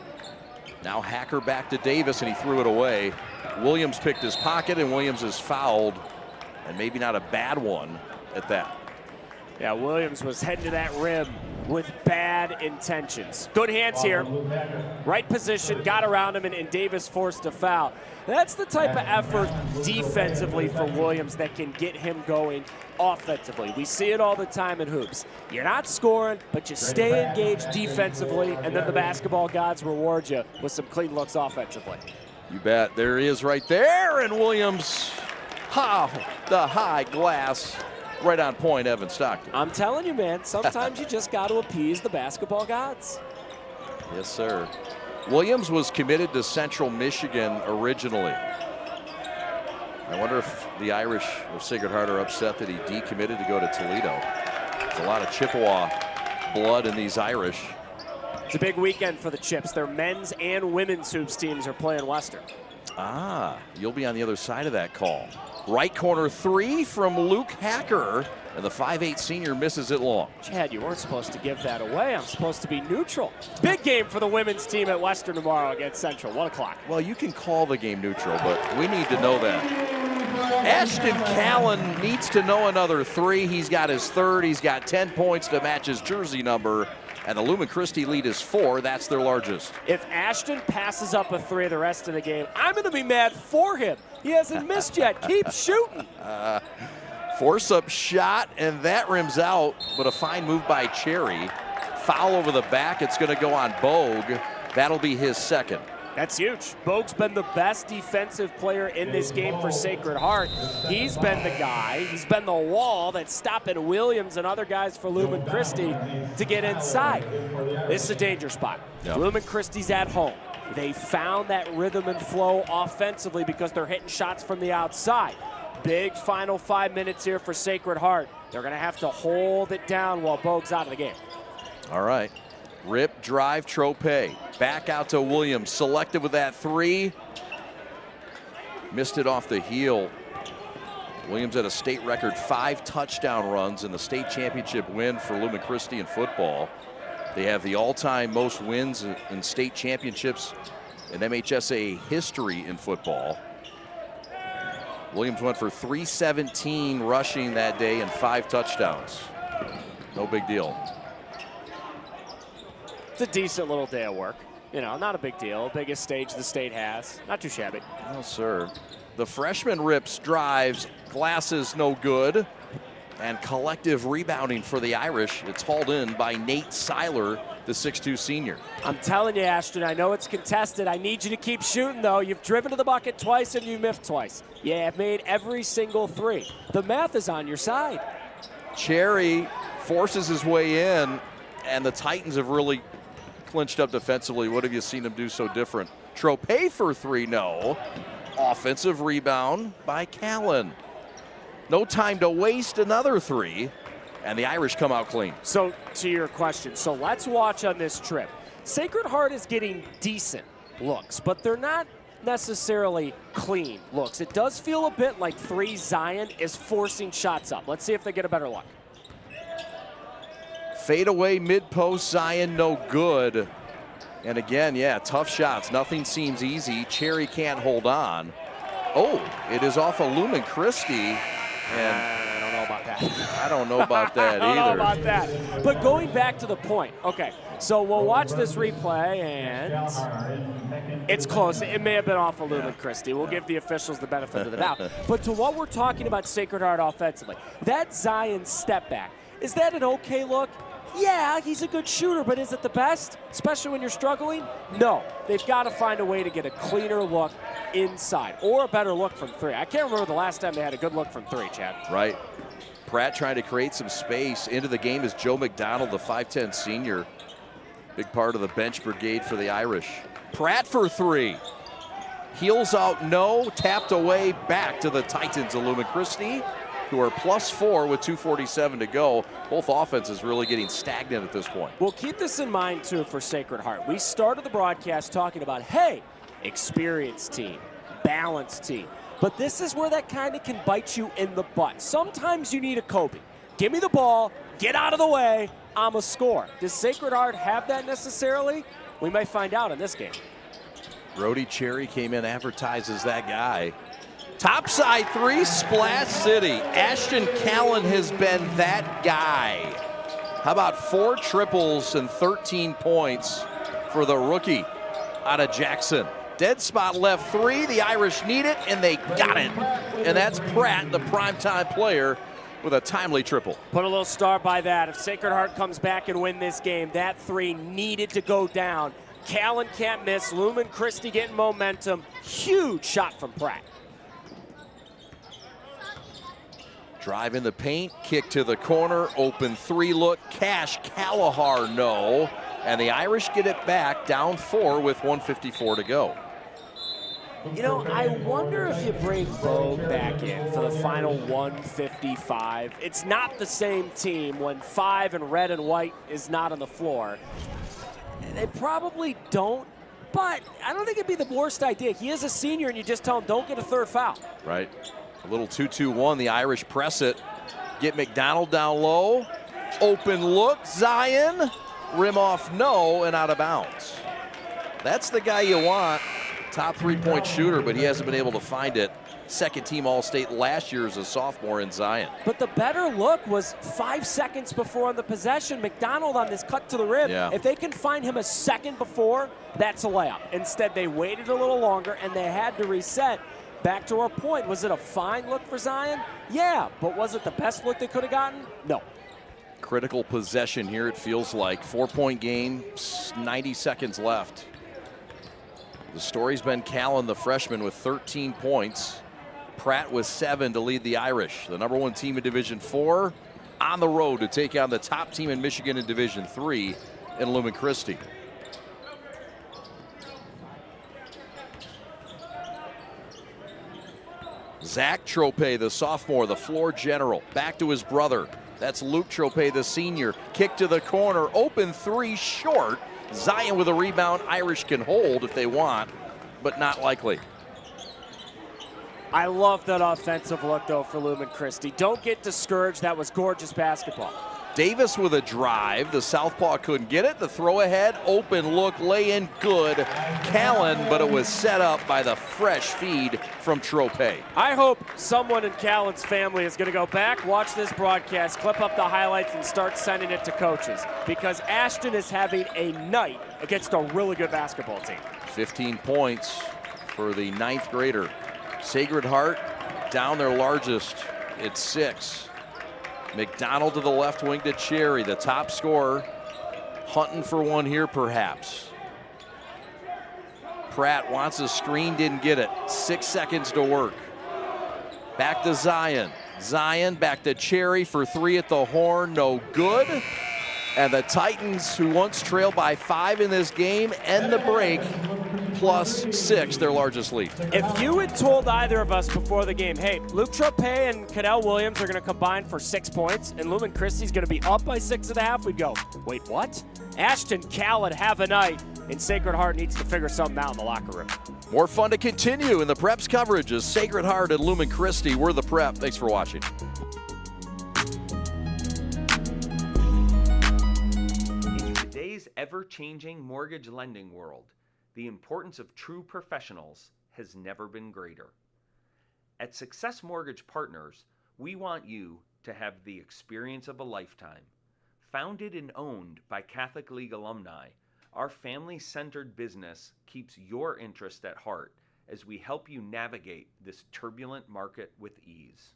Now Hacker back to Davis, and he threw it away. Williams picked his pocket, and Williams is fouled, and maybe not a bad one at that. Yeah, Williams was heading to that rim with bad intentions. Good hands here. Right position, got around him, and Davis forced a foul. That's the type of effort defensively for Williams that can get him going offensively. We see it all the time in hoops. You're not scoring, but you stay engaged defensively, and then the basketball gods reward you with some clean looks offensively. You bet. There he is right there, and Williams, the high glass. Right on point, Evan Stockton. I'm telling you, man, sometimes you just got to appease the basketball gods. Yes, sir. Williams was committed to Central Michigan originally. I wonder if the Irish of Sacred Heart are upset that he decommitted to go to Toledo. There's a lot of Chippewa blood in these Irish. It's a big weekend for the Chips. Their men's and women's hoops teams are playing Western. You'll be on the other side of that call. Right corner three from Luke Hacker, and the 5'8" senior misses it long. Chad, you weren't supposed to give that away. I'm supposed to be neutral. Big game for the women's team at Western tomorrow against Central, 1 o'clock. Well, you can call the game neutral, but we need to know that. Ashton Callan needs to know another three. He's got his third. He's got 10 points to match his jersey number. And the Lumen Christi lead is 4. That's their largest. If Ashton passes up a three the rest of the game, I'm going to be mad for him. He hasn't missed yet. Keep shooting. Force-up shot, and that rims out, but a fine move by Cherry. Foul over the back. It's going to go on Bogue. That'll be his second. That's huge. Bogue's been the best defensive player in this game for Sacred Heart. He's been the guy, he's been the wall that's stopping Williams and other guys for Lumen Christi to get inside. This is a danger spot. Yep. Lumen Christi's at home. They found that rhythm and flow offensively because they're hitting shots from the outside. Big final 5 minutes here for Sacred Heart. They're going to have to hold it down while Bogue's out of the game. All right. Rip, drive, Tropea. Back out to Williams. Selected with that three. Missed it off the heel. Williams had a state record 5 touchdown runs in the state championship win for Lumen Christi in football. They have the all-time most wins in state championships in MHSA history in football. Williams went for 317 rushing that day and 5 touchdowns. No big deal. It's a decent little day of work. You know, not a big deal. Biggest stage the state has. Not too shabby. No, sir. The freshman rips, drives, glasses no good. And collective rebounding for the Irish. It's hauled in by Nate Seiler, the 6'2" senior. I'm telling you, Ashton, I know it's contested. I need you to keep shooting, though. You've driven to the bucket twice and you missed twice. Yeah, I've made every single three. The math is on your side. Cherry forces his way in, and the Titans have really clinched up defensively. What have you seen them do so different? Tropea for 3, no. Offensive rebound by Callan. No time to waste, another 3, and the Irish come out clean. So, to your question, so let's watch on this trip. Sacred Heart is getting decent looks, but they're not necessarily clean looks. It does feel a bit like 3 Zion is forcing shots up. Let's see if they get a better look. Fade away mid-post, Zion no good. And again, yeah, tough shots. Nothing seems easy. Cherry can't hold on. Oh, it is off of Lumen Christi. And I don't know about that. I don't know about that I either. don't know about that. But going back to the point, okay, so we'll watch this replay, and it's close. It may have been off of Lumen Christi. We'll give the officials the benefit of the doubt. But to what we're talking about Sacred Heart offensively, that Zion step back, is that an okay look? Yeah, he's a good shooter, but is it the best, especially when you're struggling? No. They've got to find a way to get a cleaner look inside or a better look from 3. I can't remember the last time they had a good look from 3, Chad. Right. Pratt trying to create some space. Into the game is Joe McDonald, the 5'10" senior. Big part of the bench brigade for the Irish. Pratt for 3. Heels out, no. Tapped away, back to the Titans of Lumen Christi. who are +4 with 2:47 to go. Both offenses really getting stagnant at this point. Well, keep this in mind, too, for Sacred Heart. We started the broadcast talking about, hey, experienced team, balanced team. But this is where that kind of can bite you in the butt. Sometimes you need a Kobe. Give me the ball, get out of the way, I'm a score. Does Sacred Heart have that necessarily? We might find out in this game. Brody Cherry came in, advertises that guy. Topside three, Splash City. Ashton Callan has been that guy. How about 4 triples and 13 points for the rookie out of Jackson? Dead spot left 3, the Irish need it, and they got it. And that's Pratt, the primetime player, with a timely triple. Put a little star by that. If Sacred Heart comes back and win this game, that 3 needed to go down. Callan can't miss. Lumen Christi getting momentum. Huge shot from Pratt. Drive in the paint, kick to the corner, open 3 look, Cash Callahar, no. And the Irish get it back, down 4 with 1:54 to go. You know, I wonder if you bring Bogue back in for the final 155. It's not the same team when 5 in red and white is not on the floor. They probably don't, but I don't think it'd be the worst idea. He is a senior, and you just tell him, don't get a 3rd foul. Right. A little 2-2-1, the Irish press it. Get McDonald down low. Open look, Zion. Rim off, no, and out of bounds. That's the guy you want. Top 3-point shooter, but he hasn't been able to find it. Second team All-State last year as a sophomore in Zion. But the better look was 5 seconds before on the possession. McDonald on this cut to the rim. Yeah. If they can find him a second before, that's a layup. Instead, they waited a little longer, and they had to reset. Back to our point, was it a fine look for Zion? Yeah, but was it the best look they could have gotten? No. Critical possession here, it feels like. 4-point game, 90 seconds left. The story's been Callan, the freshman, with 13 points. Pratt with 7 to lead the Irish. The #1 team in Division 4 on the road to take on the top team in Michigan in Division 3 in Lumen Christi. Zach Tropea, the sophomore, the floor general, back to his brother. That's Luke Tropea, the senior. Kick to the corner, open 3, short. Zion with a rebound. Irish can hold if they want, but not likely. I love that offensive look, though, for Lumen Christi. Don't get discouraged. That was gorgeous basketball. Davis with a drive. The southpaw couldn't get it. The throw ahead, open look, lay in, good. Callan, but it was set up by the fresh feed from Tropea. I hope someone in Callan's family is going to go back, watch this broadcast, clip up the highlights, and start sending it to coaches, because Ashton is having a night against a really good basketball team. 15 points for the 9th grader. Sacred Heart down their largest at 6. McDonald to the left wing to Cherry, the top scorer, hunting for one here perhaps. Pratt wants a screen, didn't get it. 6 seconds to work. Back to Zion. Zion back to Cherry for 3 at the horn, no good. And the Titans, who once trailed by 5 in this game, end the break +6, their largest lead. If you had told either of us before the game, hey, Luke Tropea and Cadell Williams are going to combine for 6 points, and Lumen Christi's going to be up by 6.5, we'd go, wait, what? Ashton Callan have a night, and Sacred Heart needs to figure something out in the locker room. More fun to continue in the Preps coverage as Sacred Heart and Lumen Christi. We're the Prep. Thanks for watching. In today's ever-changing mortgage lending world, the importance of true professionals has never been greater. At Success Mortgage Partners, we want you to have the experience of a lifetime. Founded and owned by Catholic League alumni, our family-centered business keeps your interest at heart as we help you navigate this turbulent market with ease.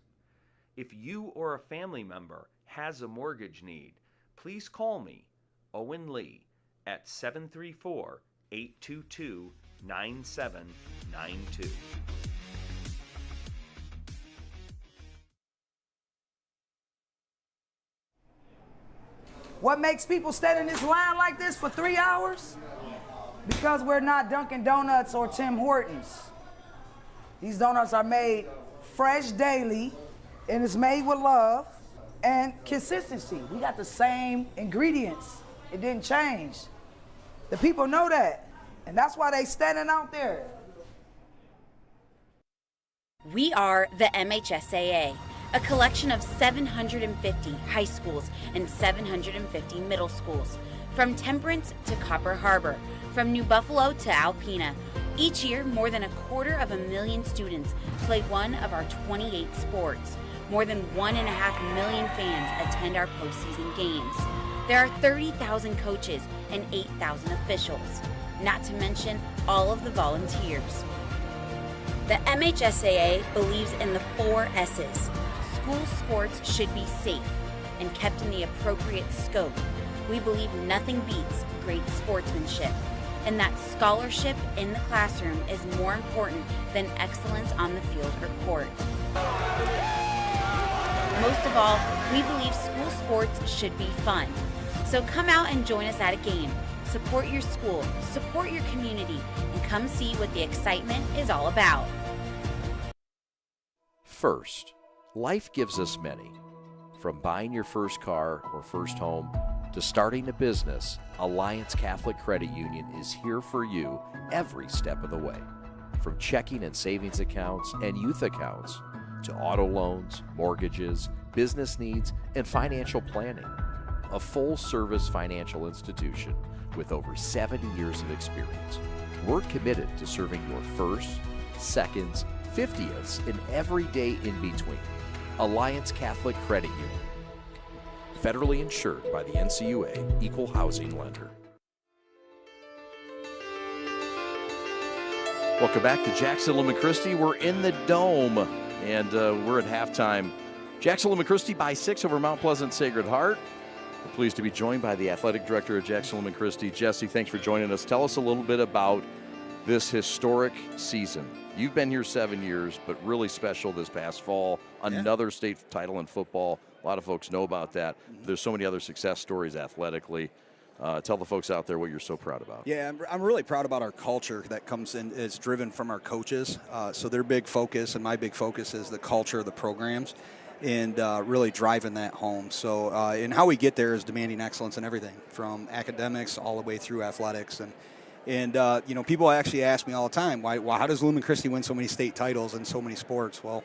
If you or a family member has a mortgage need, please call me, Owen Lee, at 734-822-9792. What makes people stand in this line like this for 3 hours? Because we're not Dunkin' Donuts or Tim Hortons. These donuts are made fresh daily and it's made with love and consistency. We got the same ingredients. It didn't change. The people know that, and that's why they standing out there. We are the MHSAA, a collection of 750 high schools and 750 middle schools, from Temperance to Copper Harbor, from New Buffalo to Alpena. Each year, more than 250,000 students play one of our 28 sports. More than 1.5 million fans attend our postseason games. There are 30,000 coaches and 8,000 officials, not to mention all of the volunteers. The MHSAA believes in the 4 S's. School sports should be safe and kept in the appropriate scope. We believe nothing beats great sportsmanship, and that scholarship in the classroom is more important than excellence on the field or court. Most of all, we believe school sports should be fun. So come out and join us at a game. Support your school, support your community, and come see what the excitement is all about. First, life gives us many. From buying your first car or first home to starting a business, Alliance Catholic Credit Union is here for you every step of the way. From checking and savings accounts and youth accounts to auto loans, mortgages, business needs, and financial planning. A full-service financial institution with over 70 years of experience. We're committed to serving your firsts, seconds, 50ths, and every day in between. Alliance Catholic Credit Union. Federally insured by the NCUA, Equal Housing Lender. Welcome back to Jackson Lumen Christi. We're in the Dome, and we're at halftime. Jackson Lumen Christi by 6 over Mount Pleasant Sacred Heart. We're pleased to be joined by the athletic director of Jackson Lumen Christi. Jesse, thanks for joining us. Tell us a little bit about this historic season. You've been here 7 years, but really special this past fall. Another state title in football. A lot of folks know about that. There's so many other success stories athletically. Tell the folks out there what you're so proud about. Yeah, I'm really proud about our culture that comes in, is driven from our coaches. So their big focus and my big focus is the culture of the programs and really driving that home. So and how we get there is demanding excellence in everything from academics all the way through athletics. And you know, people actually ask me all the time, why how does Lumen Christi win so many state titles in so many sports? Well,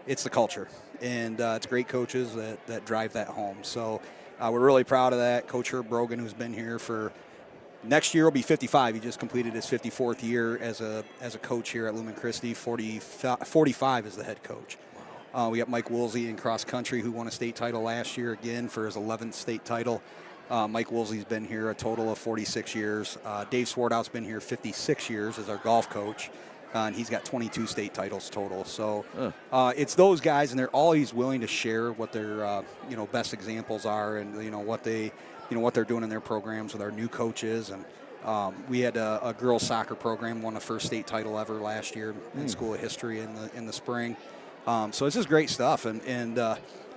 it's the culture, and it's great coaches that drive that home. So we're really proud of that. Coach Herb Brogan, who's been here for next year, will be 55. He just completed his 54th year as a coach here at Lumen Christi. 45 as the head coach. We got Mike Woolsey in cross country, who won a state title last year again for his 11th state title. Mike Woolsey's been here a total of 46 years. Dave Swartout's been here 56 years as our golf coach, and he's got 22 state titles total. So it's those guys, and they're always willing to share what their you know, best examples are, and you know what they're doing in their programs with our new coaches. And we had a girls soccer program, won the first state title ever last year in School of History in the spring. So it's just great stuff, and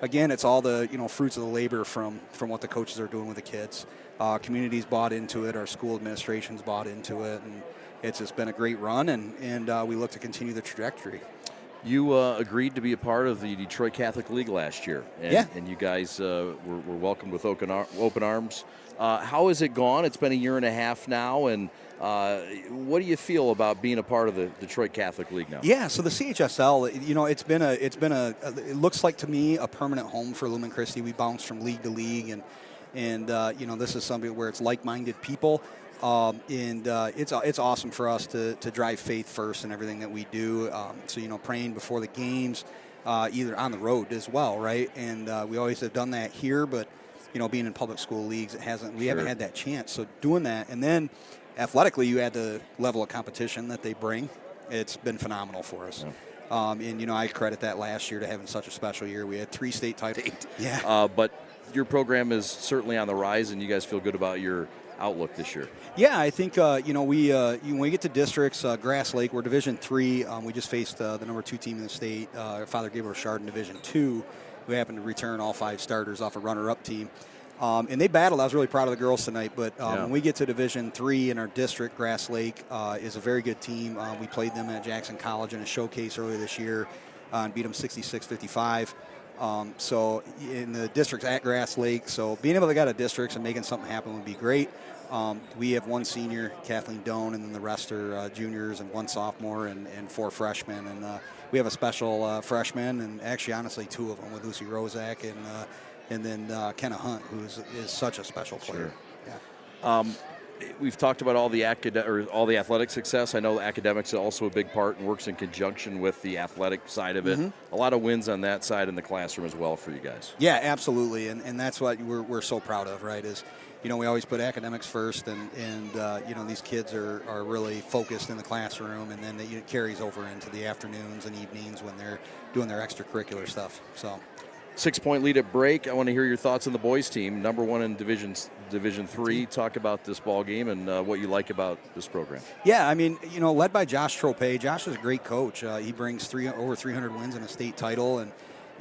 again, it's all the fruits of the labor from what the coaches are doing with the kids. Community's bought into it, our school administration's bought into it, and it's just been a great run, and we look to continue the trajectory. You agreed to be a part of the Detroit Catholic League last year, and you guys were welcomed with open arms. How has it gone? It's been a year and a half now, and what do you feel about being a part of the Detroit Catholic League now? Yeah, so the CHSL, it looks like to me a permanent home for Lumen Christi. We bounce from league to league, and this is something where it's like-minded people. It's awesome for us to drive faith first in everything that we do. So praying before the games, either on the road as well, right? And we always have done that here, but being in public school leagues, we haven't had that chance. So doing that, and then athletically, you add the level of competition that they bring. It's been phenomenal for us. Yeah. I credit that last year to having such a special year. We had 3 state titles. Yeah. But your program is certainly on the rise, and you guys feel good about your outlook this year. Yeah, I think when we get to districts, Grass Lake, we're Division III. We just faced the number 2 team in the state, Father Gabriel Richard in Division II, who happened to return all 5 starters off a runner-up team. And they battled. I was really proud of the girls tonight. But when we get to Division III in our district, Grass Lake is a very good team. We played them at Jackson College in a showcase earlier this year and beat them 66-55. So in the district's at Grass Lake, so being able to get a districts and making something happen would be great. We have one senior, Kathleen Doan, and then the rest are juniors and one sophomore and 4 freshmen. And we have a special freshman, and actually, honestly, 2 of them with Lucy Rozak and then Kenna Hunt, who is such a special player. Sure. Yeah. We've talked about all the athletic success. I know academics is also a big part and works in conjunction with the athletic side of it. A lot of wins on that side in the classroom as well for you guys. Yeah, absolutely, and that's what we're so proud of, right? Is we always put academics first, and these kids are really focused in the classroom, and then it carries over into the afternoons and evenings when they're doing their extracurricular stuff. So. 6-point lead at break. I want to hear your thoughts on the boys team, number 1 in Division 3. Talk about this ball game and what you like about this program. Yeah, I mean, led by Josh Tropea. Josh is a great coach. He brings over 300 wins and a state title,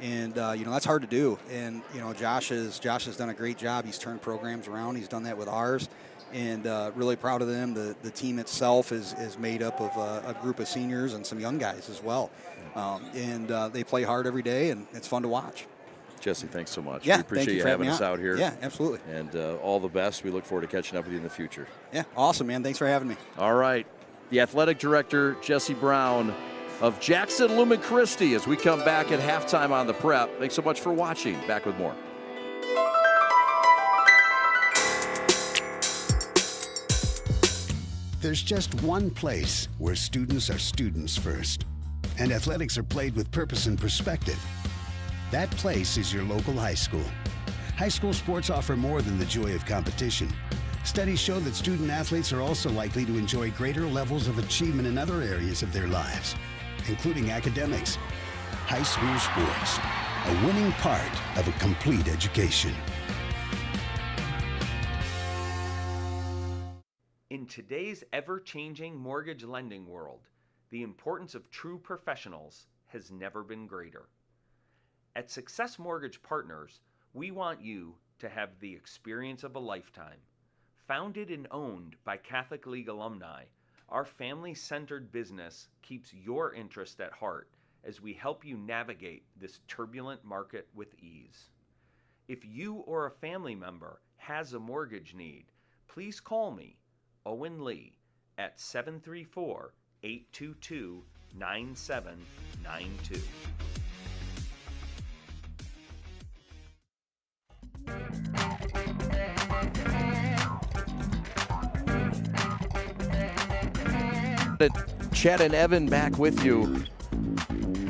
and that's hard to do. And Josh has done a great job. He's turned programs around. He's done that with ours, and really proud of them. The team itself is made up of a group of seniors and some young guys as well, and they play hard every day, and it's fun to watch. Jesse, thanks so much. Yeah, we appreciate you having us out here. Yeah, absolutely. And all the best. We look forward to catching up with you in the future. Yeah, awesome, man. Thanks for having me. All right. The athletic director, Jesse Brown of Jackson Lumen Christi, as we come back at halftime on the Prep. Thanks so much for watching. Back with more. There's just one place where students are students first, and athletics are played with purpose and perspective. That place is your local high school. High school sports offer more than the joy of competition. Studies show that student athletes are also likely to enjoy greater levels of achievement in other areas of their lives, including academics. High school sports, a winning part of a complete education. In today's ever-changing mortgage lending world, the importance of true professionals has never been greater. At Success Mortgage Partners, we want you to have the experience of a lifetime. Founded and owned by Catholic League alumni, our family-centered business keeps your interest at heart as we help you navigate this turbulent market with ease. If you or a family member has a mortgage need, please call me, Owen Lee, at 734-822-9792. Chad and Evan back with you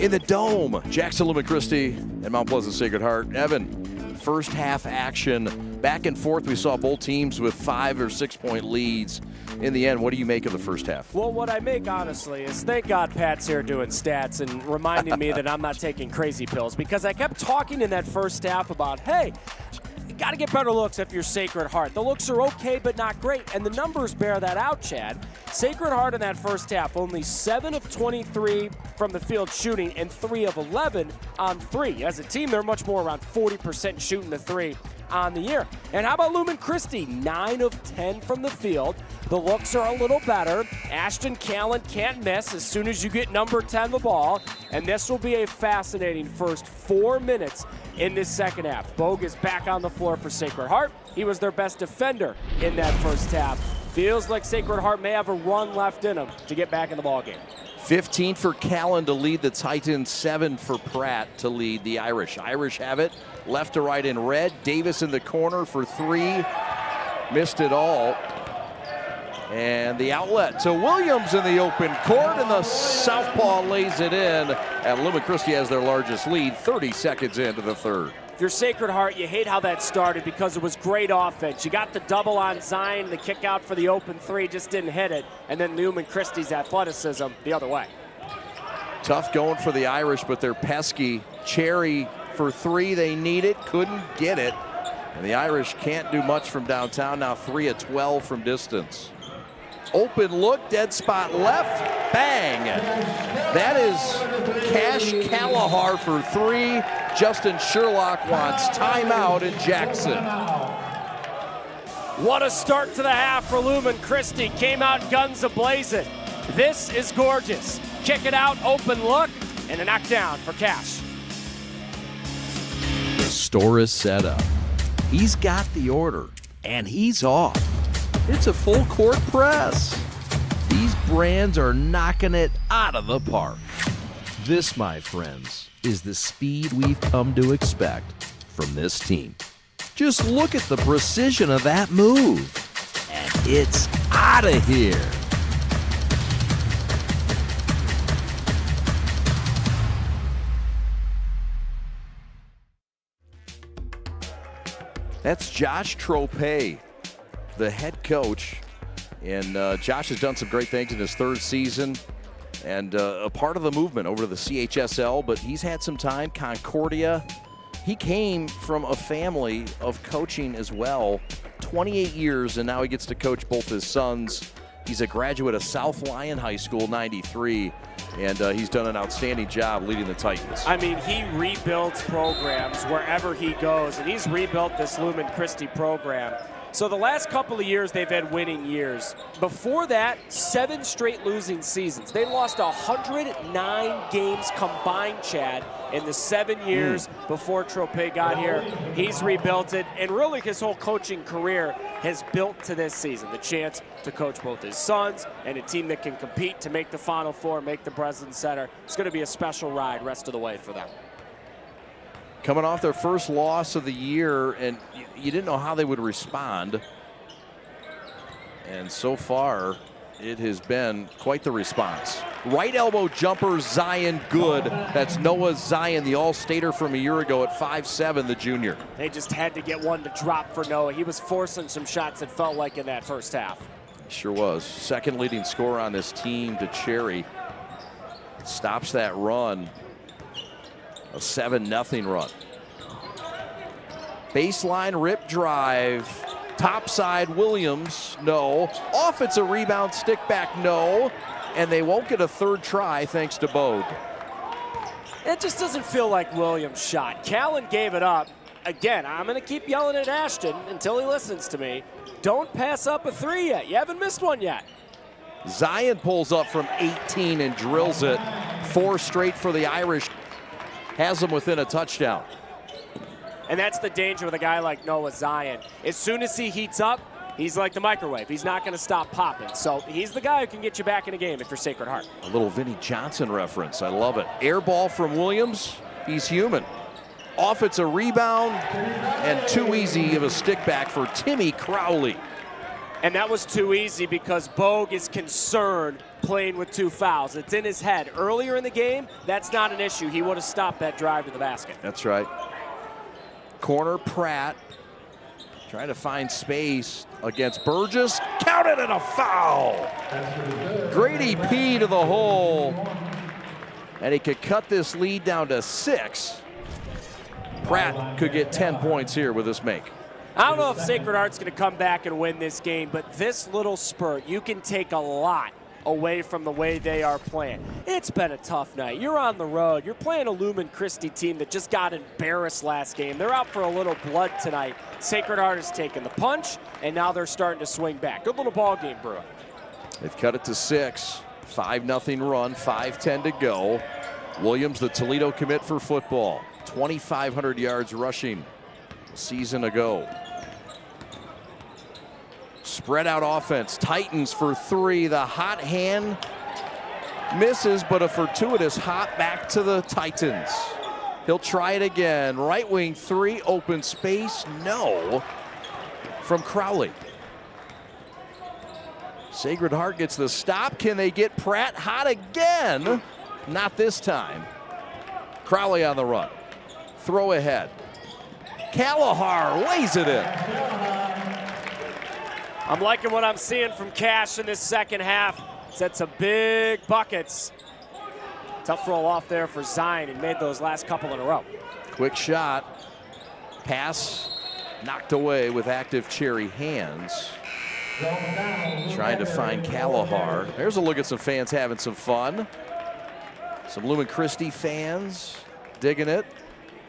in the Dome. Jackson Lumen Christi and Mount Pleasant Sacred Heart. Evan, first half action. Back and forth, we saw both teams with 5 or 6 point leads. In the end, what do you make of the first half? Well, what I make, honestly, is thank God Pat's here doing stats and reminding me that I'm not taking crazy pills, because I kept talking in that first half about, hey, you got to get better looks if you're Sacred Heart. The looks are okay, but not great, and the numbers bear that out, Chad. Sacred Heart in that first half, only 7 of 23 from the field shooting and 3 of 11 on 3. As a team, they're much more around 40% shooting the 3 on the year. And how about Lumen Christi? 9 of 10 from the field. The looks are a little better. Ashton Callan can't miss as soon as you get number 10 the ball. And this will be a fascinating first 4 minutes in this second half. Bogue is back on the floor for Sacred Heart. He was their best defender in that first half. Feels like Sacred Heart may have a run left in him to get back in the ballgame. 15 for Callan to lead the Titans, 7 for Pratt to lead the Irish. Irish have it left to right in red. Davis in the corner for 3. Missed it all. And the outlet to Williams in the open court, and the southpaw lays it in. And Lumen Christi has their largest lead, 30 seconds into the third. If you're Sacred Heart, you hate how that started because it was great offense. You got the double on Zion, the kick out for the open 3, just didn't hit it. And then Lumen Christi's athleticism the other way. Tough going for the Irish, but they're pesky. Cherry for 3, they need it, couldn't get it. And the Irish can't do much from downtown, now 3 of 12 from distance. Open look, dead spot left, bang. That is Cash Callahar for 3. Justin Sherlock wants timeout in Jackson. What a start to the half for Lumen Christi. Came out guns a-blazing. This is gorgeous. Kick it out, open look, and a knockdown for Cash. store is set up. He's got the order, and he's off. It's a full court press. These brands are knocking it out of the park. This, my friends, is the speed we've come to expect from this team. Just look at the precision of that move, and it's out of here. That's Josh Tropea, the head coach. And Josh has done some great things in his third season and a part of the movement over to the CHSL, but he's had some time. Concordia. He came from a family of coaching as well, 28 years, and now he gets to coach both his sons. He's a graduate of South Lyon High School, 93, and he's done an outstanding job leading the Titans. I mean, he rebuilds programs wherever he goes, and he's rebuilt this Lumen Christi program. So the last couple of years, they've had winning years. Before that, 7 straight losing seasons. They lost 109 games combined, Chad, in the 7 years before Tropea got here. He's rebuilt it, and really his whole coaching career has built to this season. The chance to coach both his sons and a team that can compete to make the Final Four, make the Breslin Center. It's going to be a special ride rest of the way for them. Coming off their first loss of the year, and you didn't know how they would respond. And so far, it has been quite the response. Right elbow jumper, Zion, good. That's Noah Zion, the All-Stater from a year ago at 5'7", the junior. They just had to get one to drop for Noah. He was forcing some shots, it felt like, in that first half. Sure was. Second leading scorer on this team to Cherry. Stops that run. A 7-0 run. Baseline rip drive. Topside Williams, no. Offensive rebound, stick back, no. And they won't get a third try thanks to Bode. It just doesn't feel like Williams' shot. Callan gave it up. Again, I'm going to keep yelling at Ashton until he listens to me. Don't pass up a 3 yet. You haven't missed one yet. Zion pulls up from 18 and drills it. 4 straight for the Irish. Has them within a touchdown. And that's the danger with a guy like Noah Zion. As soon as he heats up, he's like the microwave. He's not going to stop popping. So he's the guy who can get you back in a game if you're Sacred Heart. A little Vinnie Johnson reference. I love it. Air ball from Williams. He's human. Offensive rebound and too easy of a stick back for Timmy Crowley. And that was too easy because Bogue is concerned playing with 2 fouls. It's in his head. Earlier in the game, that's not an issue. He would have stopped that drive to the basket. That's right. Corner Pratt trying to find space against Burgess. Counted and a foul. Grady P to the hole. And he could cut this lead down to 6. Pratt could get 10 points here with this make. I don't know if Sacred Heart's going to come back and win this game, but this little spurt, you can take a lot away from the way they are playing. It's been a tough night. You're on the road. You're playing a Lumen Christi team that just got embarrassed last game. They're out for a little blood tonight. Sacred Heart has taken the punch, and now they're starting to swing back. Good little ball game, Brewer. They've cut it to 6. 5-0 run, 5:10 to go. Williams, the Toledo commit for football. 2,500 yards rushing a season ago. Spread out offense. Titans for 3. The hot hand misses, but a fortuitous hop back to the Titans. He'll try it again. Right wing 3, open space, no. From Crowley. Sacred Heart gets the stop. Can they get Pratt hot again? Not this time. Crowley on the run. Throw ahead. Kalahar lays it in. I'm liking what I'm seeing from Cash in this second half. Set some big buckets. Tough roll off there for Zion. He made those last couple in a row. Quick shot. Pass knocked away with active Cherry hands. Trying to find Kalahar. There's a look at some fans having some fun. Some Lumen Christi fans digging it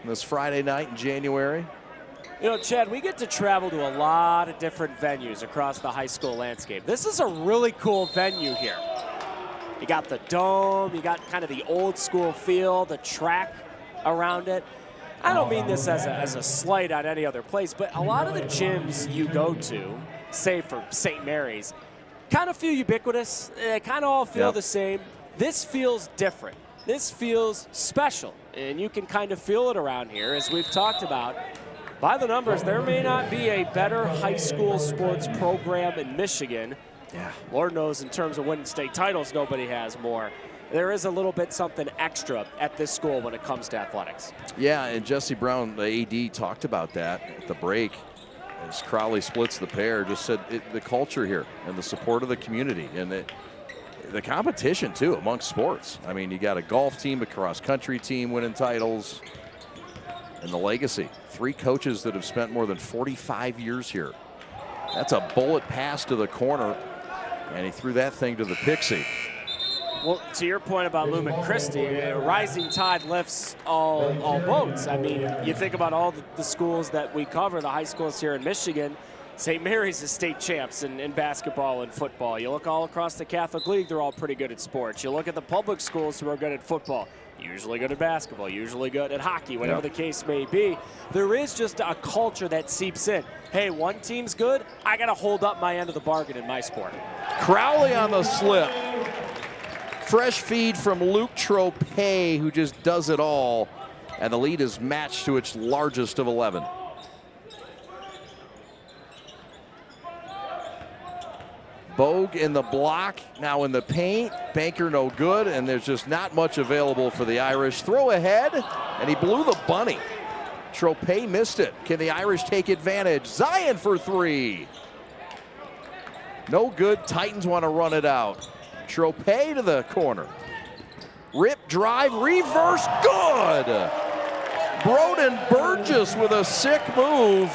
this Friday night in January. You know, Chad, we get to travel to a lot of different venues across the high school landscape. This is a really cool venue here. You got the dome, you got kind of the old school feel, the track around it. I don't mean this as a slight on any other place, but a lot of the gyms you go to, say for St. Mary's, kind of feel ubiquitous. They kind of all feel the same. This feels different. This feels special, and you can kind of feel it around here, as we've talked about. By the numbers, there may not be a better high school sports program in Michigan. Yeah. Lord knows in terms of winning state titles, nobody has more. There is a little bit something extra at this school when it comes to athletics. Yeah, and Jesse Brown, the AD, talked about that at the break as Crowley splits the pair. Just said the culture here and the support of the community and the competition, too, amongst sports. I mean, you got a golf team, a cross-country team winning titles, and the legacy. 3 coaches that have spent more than 45 years here. That's a bullet pass to the corner, and he threw that thing to the Pixie. Well, to your point about Lumen Christi, a rising tide lifts all boats. I mean, you think about all the schools that we cover, the high schools here in Michigan. St. Mary's is state champs in basketball and football. You look all across the Catholic League, they're all pretty good at sports. You look at the public schools who are good at football, usually good at basketball, usually good at hockey, whatever the case may be. There is just a culture that seeps in. Hey, one team's good, I got to hold up my end of the bargain in my sport. Crowley on the slip. Fresh feed from Luke Tropea, who just does it all. And the lead is matched to its largest of 11. Bogue in the block, now in the paint. Banker no good, and there's just not much available for the Irish. Throw ahead, and he blew the bunny. Tropea missed it. Can the Irish take advantage? Zion for 3. No good. Titans want to run it out. Tropea to the corner. Rip drive, reverse, good! Broden Burgess with a sick move.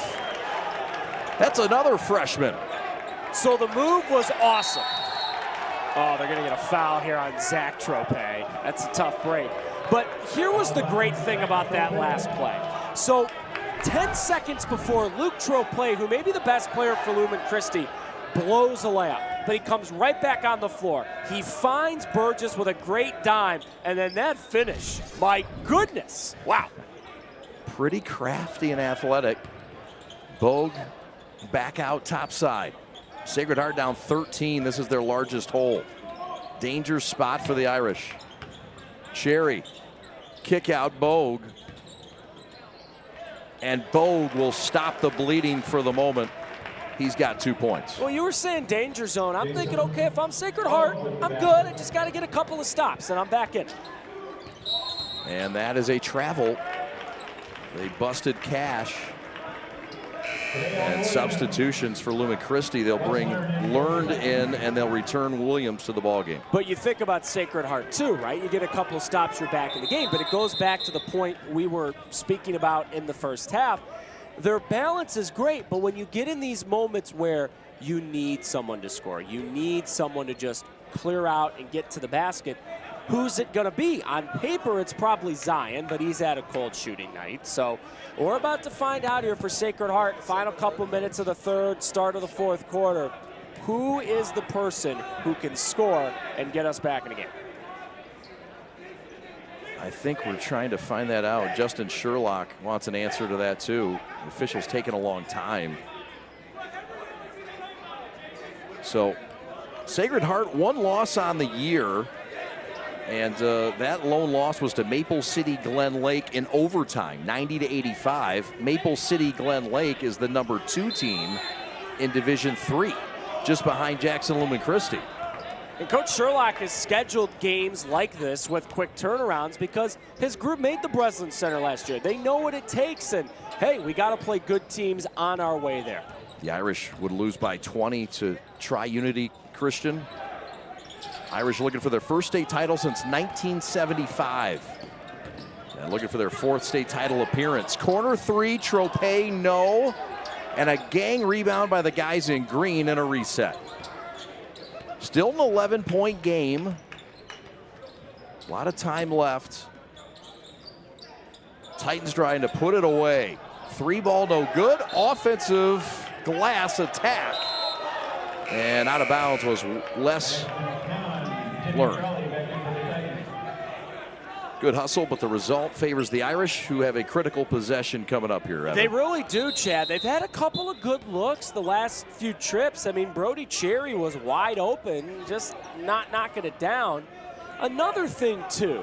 That's another freshman. So the move was awesome. Oh, they're going to get a foul here on Zach Tropea. That's a tough break. But here was the great thing about that last play. So 10 seconds before Luke Tropea, who may be the best player for Lumen Christi, blows a layup, but he comes right back on the floor. He finds Burgess with a great dime, and then that finish, my goodness, wow. Pretty crafty and athletic. Bogue back out top side. Sacred Heart down 13. This is their largest hole. Danger spot for the Irish. Cherry, kick out Bogue. And Bogue will stop the bleeding for the moment. He's got 2 points. Well, you were saying danger zone. I'm thinking, okay, if I'm Sacred Heart, I'm good. I just got to get a couple of stops, and I'm back in. And that is a travel. They busted Cash. And substitutions for Lumen Christi. They'll bring Learned in, and they'll return Williams to the ballgame. But you think about Sacred Heart, too, right? You get a couple of stops, you're back in the game. But it goes back to the point we were speaking about in the first half. Their balance is great, but when you get in these moments where you need someone to score, you need someone to just clear out and get to the basket, who's it going to be? On paper, it's probably Zion, but he's had a cold shooting night. So we're about to find out here for Sacred Heart. Final couple minutes of the third, start of the fourth quarter. Who is the person who can score and get us back in the game? I think we're trying to find that out. Justin Sherlock wants an answer to that, too. The official's taken a long time. So Sacred Heart, 1 loss on the year. And that lone loss was to Maple City Glen Lake in overtime, 90-85. Maple City Glen Lake is the number 2 team in Division III, just behind Jackson Lumen Christi. And Coach Sherlock has scheduled games like this with quick turnarounds because his group made the Breslin Center last year. They know what it takes, and hey, we got to play good teams on our way there. The Irish would lose by 20 to Tri-Unity Christian. Irish looking for their first state title since 1975. And looking for their 4th state title appearance. Corner 3, Tropea, no. And a gang rebound by the guys in green and a reset. Still an 11-point game. A lot of time left. Titans trying to put it away. 3 ball, no good. Offensive glass attack. And out of bounds was Les Learned. Good hustle, but the result favors the Irish, who have a critical possession coming up here. Evan. They really do, Chad. They've had a couple of good looks the last few trips. I mean, Brody Cherry was wide open, just not knocking it down. Another thing, too,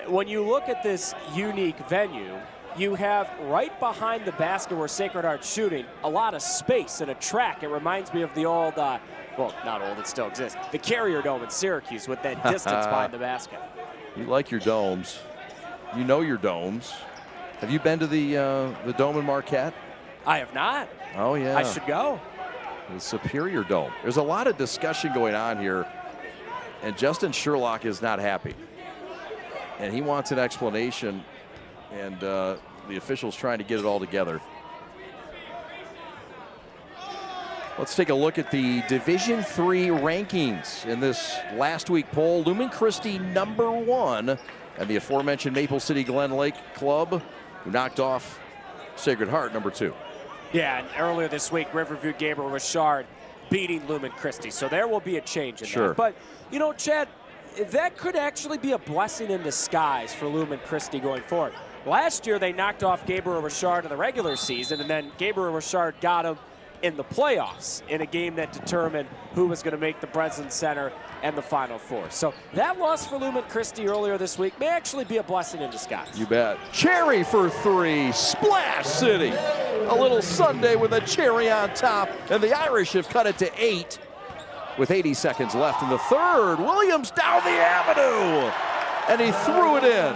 when you look at this unique venue, you have right behind the basket where Sacred Heart's shooting a lot of space and a track. It reminds me of the old, well, not old, it still exists, the Carrier Dome in Syracuse with that distance behind the basket. You like your domes. You know your domes. Have you been to the Dome in Marquette? I have not. Oh, yeah. I should go. The Superior Dome. There's a lot of discussion going on here, and Justin Sherlock is not happy. And he wants an explanation, and the officials trying to get it all together. Let's take a look at the Division III rankings in this last week poll. Lumen Christi #1, and the aforementioned Maple City Glen Lake Club, who knocked off Sacred Heart #2. Yeah, and earlier this week, Riverview Gabriel Richard beating Lumen Christi, so there will be a change in that. But, you know, Chad, that could actually be a blessing in disguise for Lumen Christi going forward. Last year, they knocked off Gabriel Richard in the regular season, and then Gabriel Richard got him in the playoffs in a game that determined who was going to make the Breslin Center and the Final Four. So that loss for Lumen Christi earlier this week may actually be a blessing in disguise. You bet. Cherry for 3, Splash City. A little Sunday with a cherry on top, and the Irish have cut it to 8 with 80 seconds left in the third. Williams down the avenue, and he threw it in,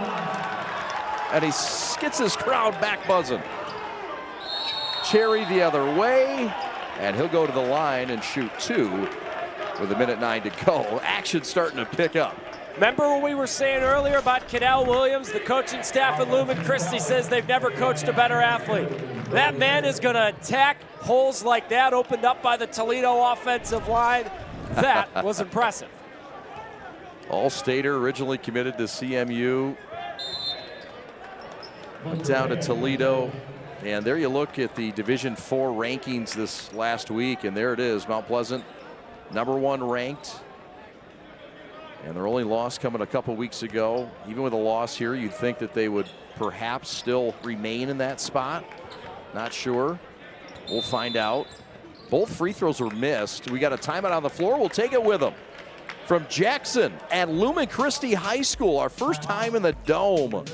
and he gets his crowd back buzzing. Cherry the other way, and he'll go to the line and shoot 2 with 1:09 to go. Action starting to pick up. Remember what we were saying earlier about Cadell Williams? The coaching staff at Lumen Christi says they've never coached a better athlete. That man is going to attack holes like that opened up by the Toledo offensive line. That was impressive. All-Stater, originally committed to CMU. Went down to Toledo. And there you look at the Division IV rankings this last week, and there it is, Mount Pleasant, #1 ranked. And their only loss coming a couple weeks ago. Even with a loss here, you'd think that they would perhaps still remain in that spot. Not sure. We'll find out. Both free throws were missed. We got a timeout on the floor. We'll take it with them. From Jackson at Lumen Christi High School, our first time in the Dome.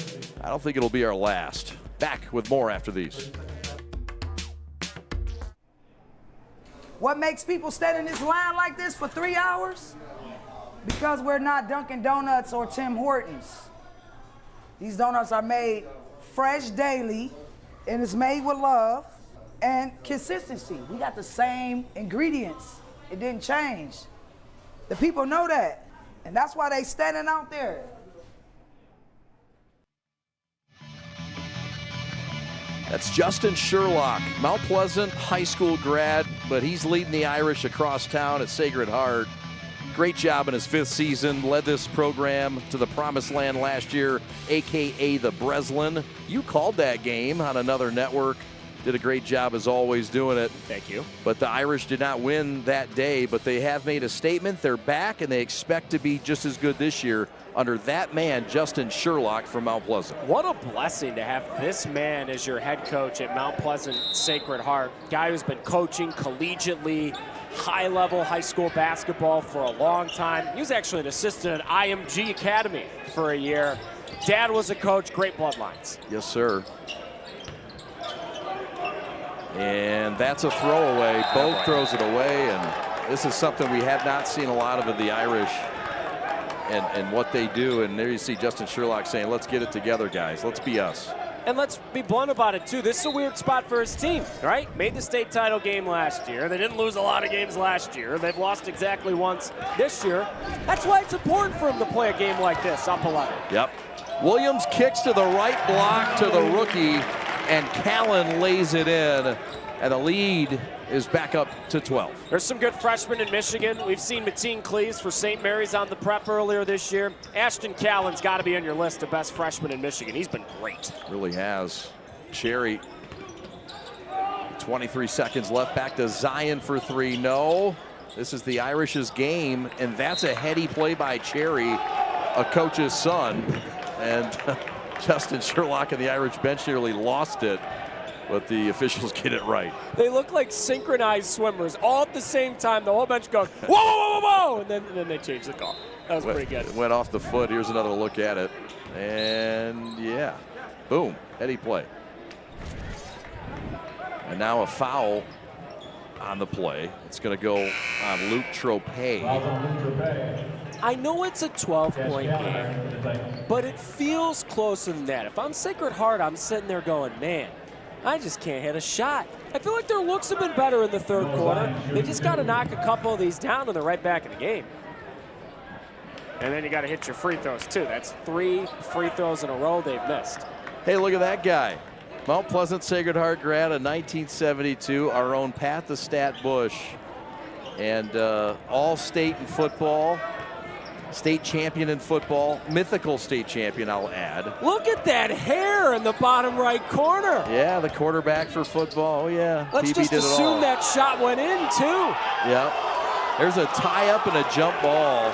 I don't think it'll be our last. Back with more after these. What makes people stand in this line like this for 3 hours? Because we're not Dunkin' Donuts or Tim Hortons. These donuts are made fresh daily, and it's made with love and consistency. We got the same ingredients. It didn't change. The people know that, and that's why they standing out there. That's Justin Sherlock, Mount Pleasant High School grad, but he's leading the Irish across town at Sacred Heart. Great job in his 5th season, led this program to the promised land last year, AKA the Breslin. You called that game on another network. Did a great job as always doing it. Thank you. But the Irish did not win that day, but they have made a statement. They're back, and they expect to be just as good this year under that man, Justin Sherlock from Mount Pleasant. What a blessing to have this man as your head coach at Mount Pleasant Sacred Heart. Guy who's been coaching collegiately, high-level high school basketball for a long time. He was actually an assistant at IMG Academy for a year. Dad was a coach, great bloodlines. Yes, sir. And that's a throwaway. Bogue throws it away, and this is something we have not seen a lot of the Irish and what they do. And there you see Justin Sherlock saying, let's get it together, guys. Let's be us. And let's be blunt about it, too. This is a weird spot for his team, right? Made the state title game last year. They didn't lose a lot of games last year. They've lost exactly once this year. That's why it's important for him to play a game like this, up 11. Yep. Williams kicks to the right block to the rookie, and Callan lays it in, and the lead is back up to 12. There's some good freshmen in Michigan. We've seen Mateen Cleese for St. Mary's on the prep earlier this year. Ashton Callan's got to be on your list of best freshmen in Michigan. He's been great. Really has. Cherry, 23 seconds left, back to Zion for 3. No, this is the Irish's game, and that's a heady play by Cherry, a coach's son. And Justin Sherlock and the Irish bench nearly lost it, but the officials get it right. They look like synchronized swimmers all at the same time. The whole bench goes, whoa, whoa, whoa, whoa, and then they change the call. That was pretty good. It went off the foot. Here's another look at it. And yeah, boom, heady play. And now a foul on the play. It's going to go on Luke Tropea. I know it's a 12-point game, but it feels closer than that. If I'm Sacred Heart, I'm sitting there going, man, I just can't hit a shot. I feel like their looks have been better in the third quarter. They just got to knock a couple of these down and they're right back in the game. And then you got to hit your free throws, too. That's 3 free throws in a row they've missed. Hey, look at that guy. Mount Pleasant Sacred Heart grad of 1972, our own Pat the Stat Bush. And all-state in football, state champion in football, mythical state champion, I'll add. Look at that hair in the bottom right corner. Yeah, the quarterback for football. Oh, yeah. Let's PB just did assume that shot went in, too. Yep. There's a tie-up and a jump ball.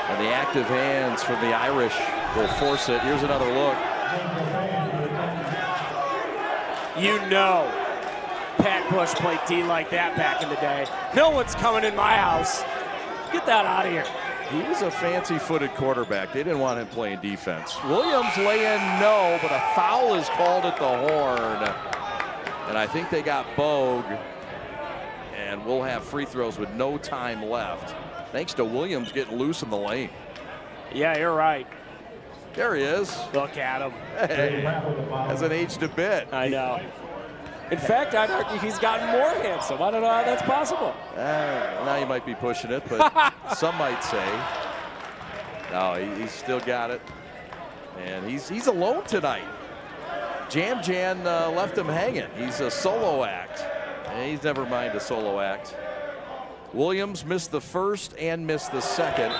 And the active hands from the Irish will force it. Here's another look. You know Pat Bush played D like that back in the day. No one's coming in my house. Get that out of here. He was a fancy-footed quarterback. They didn't want him playing defense. Williams lay in, no, but a foul is called at the horn. And I think they got Bogue. And we'll have free throws with no time left. Thanks to Williams getting loose in the lane. Yeah, you're right. There he is. Look at him. Hey, hasn't aged a bit. I know. In fact, I'd argue he's gotten more handsome. I don't know how that's possible. Now you might be pushing it, but some might say. No, he's still got it. And he's alone tonight. Jam Jan left him hanging. He's a solo act. And he's never mind a solo act. Williams missed the first and missed the second.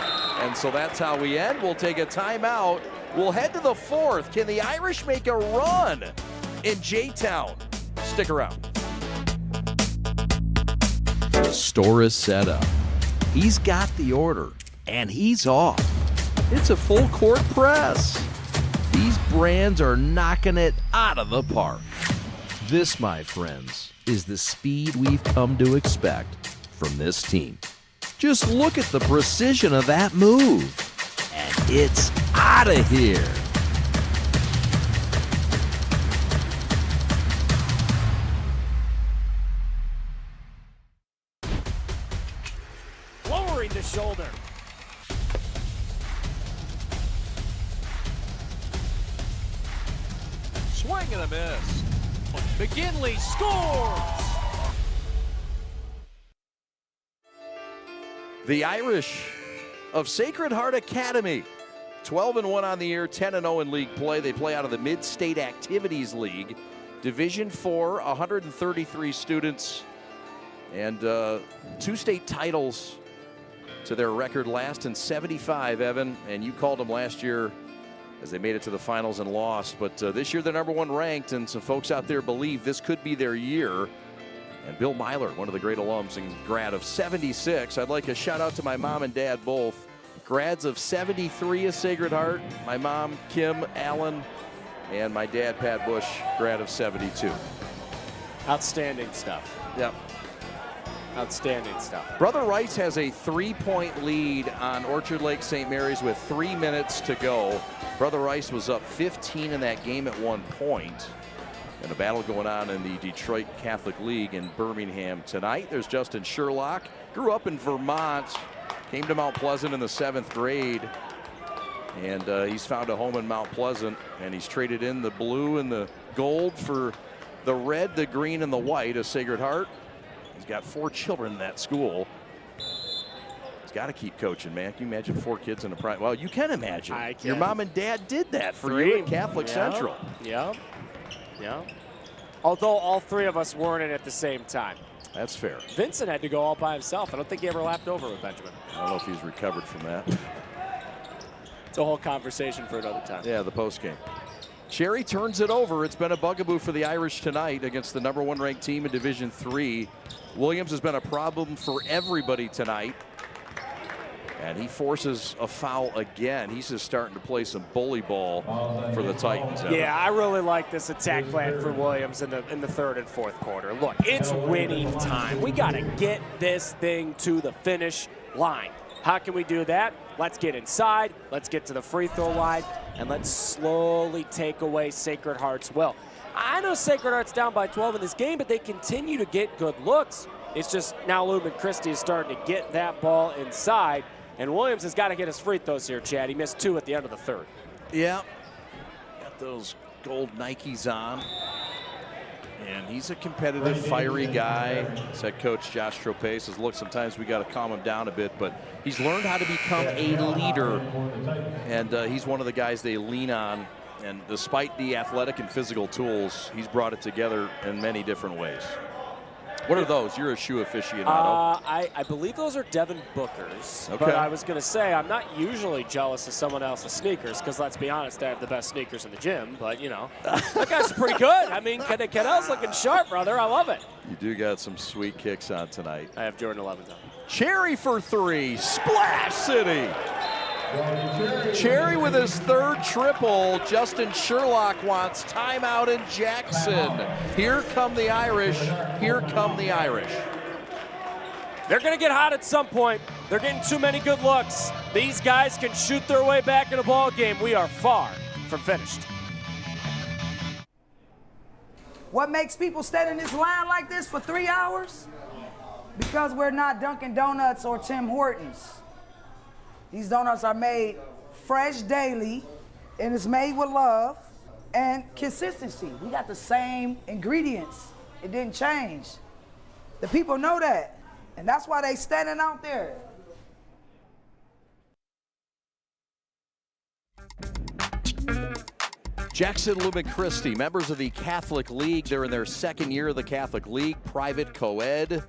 And so that's how we end. We'll take a timeout. We'll head to the fourth. Can the Irish make a run in J-Town? Stick around. The store is set up. He's got the order, and he's off. It's a full court press. These brands are knocking it out of the park. This, my friends, is the speed we've come to expect from this team. Just look at the precision of that move. And it's out of here. Lowering the shoulder. Swing and a miss. McGinley scores! The Irish of Sacred Heart Academy, 12-1 on the year, 10-0 in league play. They play out of the Mid-State Activities League, Division IV, 133 students, and 2 state titles to their record last in 75, Evan. And you called them last year as they made it to the finals and lost. But this year they're #1 ranked, and some folks out there believe this could be their year. And Bill Myler, one of the great alums and grad of 76. I'd like a shout out to my mom and dad both. Grads of 73 of Sacred Heart. My mom, Kim Allen, and my dad, Pat Bush, grad of 72. Outstanding stuff. Yep. Outstanding stuff. Brother Rice has a 3-point lead on Orchard Lake St. Mary's with 3 minutes to go. Brother Rice was up 15 in that game at one point. And a battle going on in the Detroit Catholic League in Birmingham tonight. There's Justin Sherlock. Grew up in Vermont. Came to Mount Pleasant in the 7th grade. And he's found a home in Mount Pleasant. And he's traded in the blue and the gold for the red, the green, and the white of Sacred Heart. He's got 4 children in that school. He's got to keep coaching, man. Can you imagine 4 kids in a prime? Well, you can imagine. I can. Your mom and dad did that for you at Catholic Central. Yeah. Yeah. Although all 3 of us weren't in at the same time. That's fair. Vincent had to go all by himself. I don't think he ever lapped over with Benjamin. I don't know if he's recovered from that. It's a whole conversation for another time. Yeah, the postgame. Cherry turns it over. It's been a bugaboo for the Irish tonight against the #1 ranked team in Division III. Williams has been a problem for everybody tonight. And he forces a foul again. He's just starting to play some bully ball for the Titans. Yeah, I really like this attack plan for Williams in the third and fourth quarter. Look, it's winning time. We got to get this thing to the finish line. How can we do that? Let's get inside, let's get to the free throw line, and let's slowly take away Sacred Heart's will. I know Sacred Heart's down by 12 in this game, but they continue to get good looks. It's just now Lumen Christi is starting to get that ball inside, and Williams has got to get his free throws here, Chad. He missed 2 at the end of the third. Yeah, got those gold Nikes on. And he's a competitive, fiery guy. As head coach Josh Tropea says, look, sometimes we got to calm him down a bit, but he's learned how to become a leader. And he's one of the guys they lean on. And despite the athletic and physical tools, he's brought it together in many different ways. What are those? You're a shoe aficionado. I believe those are Devin Booker's. Okay. But I was going to say, I'm not usually jealous of someone else's sneakers because, let's be honest, I have the best sneakers in the gym. But, you know, that guy's pretty good. I mean, Cadell's looking sharp, brother. I love it. You do got some sweet kicks on tonight. I have Jordan 11s on. Cherry for 3. Splash City. Cherry with his third triple. Justin Sherlock wants timeout in Jackson. Here come the Irish. Here come the Irish. They're going to get hot at some point. They're getting too many good looks. These guys can shoot their way back in a ball game. We are far from finished. What makes people stand in this line like this for 3 hours? Because we're not Dunkin' Donuts or Tim Hortons. These donuts are made fresh daily, and it's made with love and consistency. We got the same ingredients. It didn't change. The people know that, and that's why they standing out there. Jackson Lumen Christi, members of the Catholic League. They're in their second year of the Catholic League, private co-ed,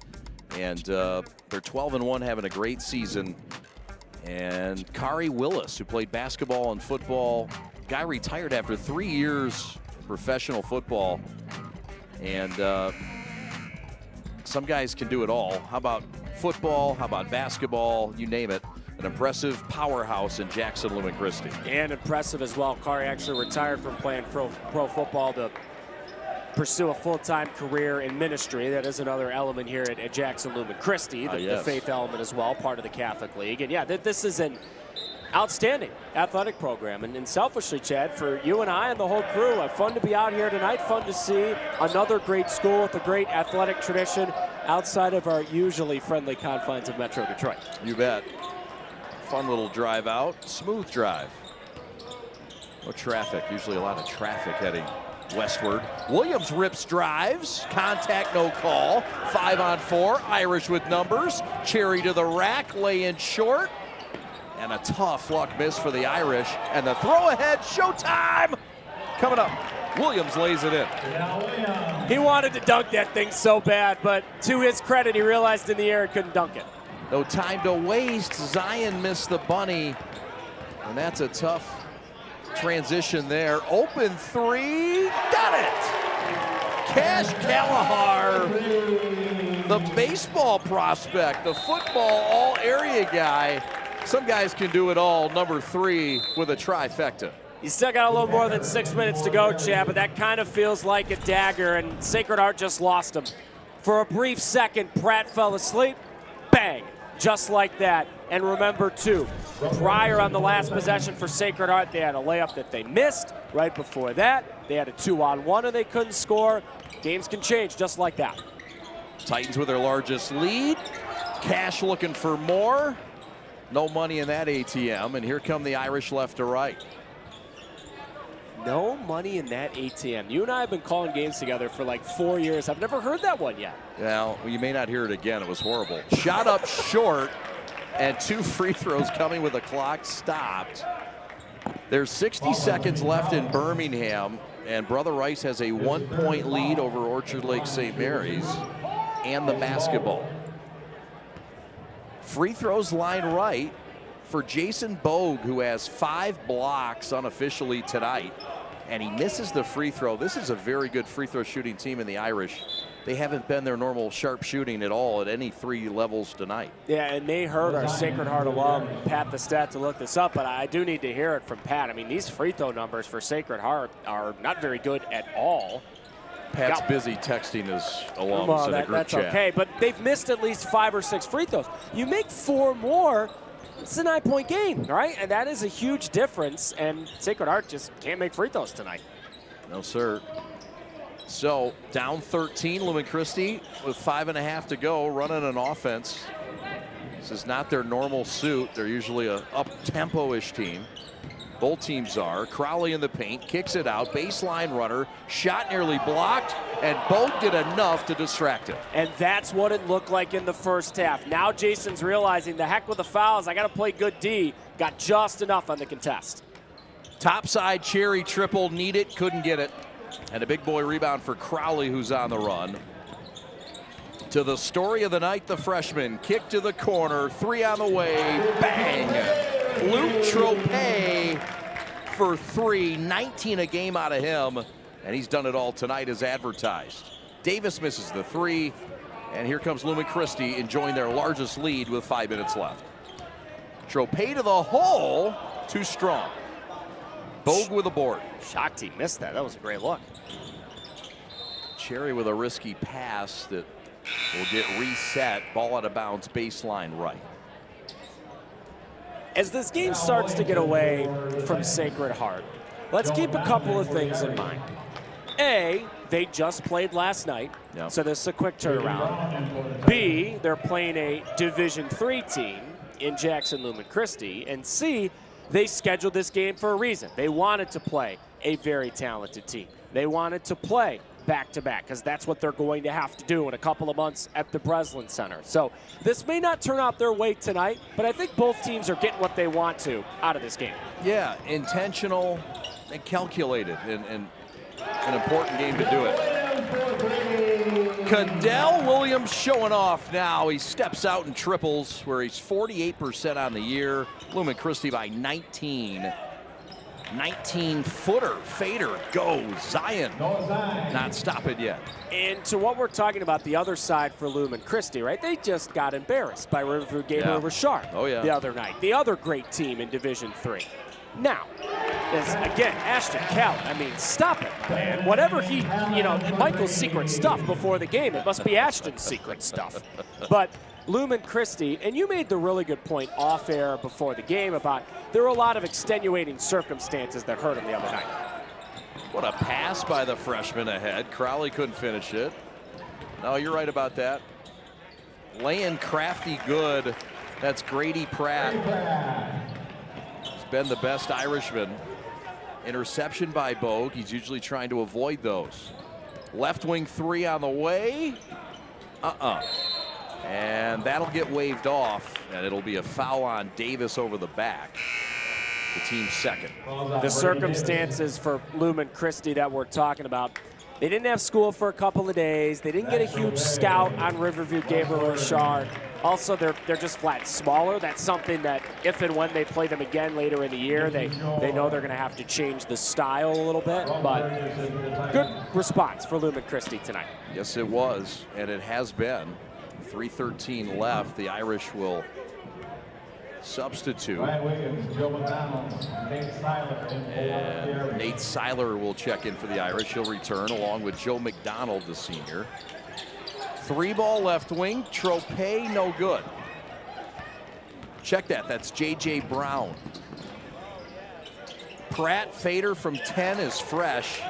and they're 12-1, having a great season. And Kari Willis, who played basketball and football, guy retired after 3 years of professional football. And some guys can do it all. How about football? How about basketball? You name it. An impressive powerhouse in Jackson Lumen Christi. And impressive as well. Kari actually retired from playing pro football to pursue a full-time career in ministry. That is another element here at Jackson Lumen Christi, the faith element as well, part of the Catholic League. And yeah, this is an outstanding athletic program. And selfishly, Chad, for you and I and the whole crew, fun to be out here tonight, fun to see another great school with a great athletic tradition outside of our usually friendly confines of Metro Detroit. You bet. Fun little drive out, smooth drive. No traffic, usually a lot of traffic heading westward. Williams rips drives, contact no call, 5-on-4, Irish with numbers, Cherry to the rack, lay in short, and a tough luck miss for the Irish, and the throw ahead, showtime! Coming up, Williams lays it in. He wanted to dunk that thing so bad, but to his credit, he realized in the air he couldn't dunk it. No time to waste, Zion missed the bunny, and that's a tough transition there. Open three, got it! Cash Kalahar, the baseball prospect, the football all-area guy. Some guys can do it all, number 3 with a trifecta. You still got a little more than 6 minutes to go, Chad, but that kind of feels like a dagger, and Sacred Heart just lost him. For a brief second, Pratt fell asleep, bang, just like that. And remember, too, prior on the last possession for Sacred Heart, they had a layup that they missed. Right before that, they had a 2-on-1 and they couldn't score. Games can change just like that. Titans with their largest lead. Cash looking for more. No money in that ATM, and here come the Irish left to right. No money in that ATM. You and I have been calling games together for like 4 years. I've never heard that one yet. Well, you may not hear it again. It was horrible. Shot up short, and 2 free throws coming with the clock stopped. There's 60 seconds left in Birmingham, and Brother Rice has a 1-point lead over Orchard Lake St. Mary's and the basketball. Free throws line right for Jason Bogue, who has 5 blocks unofficially tonight, and he misses the free throw. This is a very good free throw shooting team in the Irish. they haven't been their normal sharp shooting at all at any 3 levels tonight. Yeah, it may hurt our Sacred Heart alum, Pat the Stat, to look this up, but I do need to hear it from Pat. I mean, these free throw numbers for Sacred Heart are not very good at all. Pat's busy texting his alums in a group that's chat. okay, but they've missed at least 5 or 6 free throws. You make 4 more, it's a 9-point game, right? And that is a huge difference, and Sacred Heart just can't make free throws tonight. No, sir. So, down 13, Lumen Christi with 5.5 to go, running an offense. This is not their normal suit. They're usually a up-tempo-ish team. Both teams are. Crowley in the paint, kicks it out, baseline runner, shot nearly blocked, and Bogue did enough to distract him. And that's what it looked like in the first half. Now Jason's realizing the heck with the fouls, I got to play good D. Got just enough on the contest. Topside Cherry triple, need it, couldn't get it. And a big boy rebound for Crowley, who's on the run. To the story of the night, the freshman. Kick to the corner, 3 on the way, bang! Luke Tropea for 3, 19 a game out of him, and he's done it all tonight as advertised. Davis misses the 3, and here comes Lumen Christi enjoying their largest lead with 5 minutes left. Tropea to the hole, too strong. Bogue with a board. Shocked he missed that. That was a great look. Cherry with a risky pass that will get reset. Ball out of bounds, baseline right. As this game starts to get away from Sacred Heart, let's keep a couple of things in mind. A, they just played last night, so this is a quick turnaround. B, they're playing a Division III team in Jackson Lumen Christi. And C, they scheduled this game for a reason. They wanted to play a very talented team. They wanted to play back-to-back because that's what they're going to have to do in a couple of months at the Breslin Center. So this may not turn out their way tonight, but I think both teams are getting what they want to out of this game. Yeah, intentional and calculated, and an important game to do it. Cadell Williams showing off now. He steps out and triples where he's 48% on the year. Lumen Christi by 19. 19-footer fader goes. Zion not stopping yet. And to what we're talking about, the other side for Lumen Christi, right? They just got embarrassed by Riverview Gabriel Richard the other night. The other great team in Division III. Now, is again, Ashton Callan. I mean, stop it, man. Whatever he, Michael's secret stuff before the game, it must be Ashton's secret stuff. But Lumen Christi, and you made the really good point off air before the game about there were a lot of extenuating circumstances that hurt him the other night. What a pass by the freshman ahead. Crowley couldn't finish it. No, you're right about that. Laying crafty good. That's Grady Pratt. He's been the best Irishman. Interception by Bogue. He's usually trying to avoid those. Left wing 3 on the way. And that'll get waved off, and it'll be a foul on Davis over the back. The team's second. The circumstances for Lumen Christi that we're talking about, they didn't have school for a couple of days. They didn't get a huge scout on Riverview Gabriel Richard. Also, they're just flat smaller. That's something that if and when they play them again later in the year, they know they're going to have to change the style a little bit. But good response for Lumen Christi tonight. Yes, it was, and it has been. 3:13 left. The Irish will substitute. And Nate Seiler will check in for the Irish. He'll return along with Joe McDonald, the senior. 3-ball left wing. Tropea, no good. Check that. That's J.J. Brown. Pratt fader from 10 is fresh.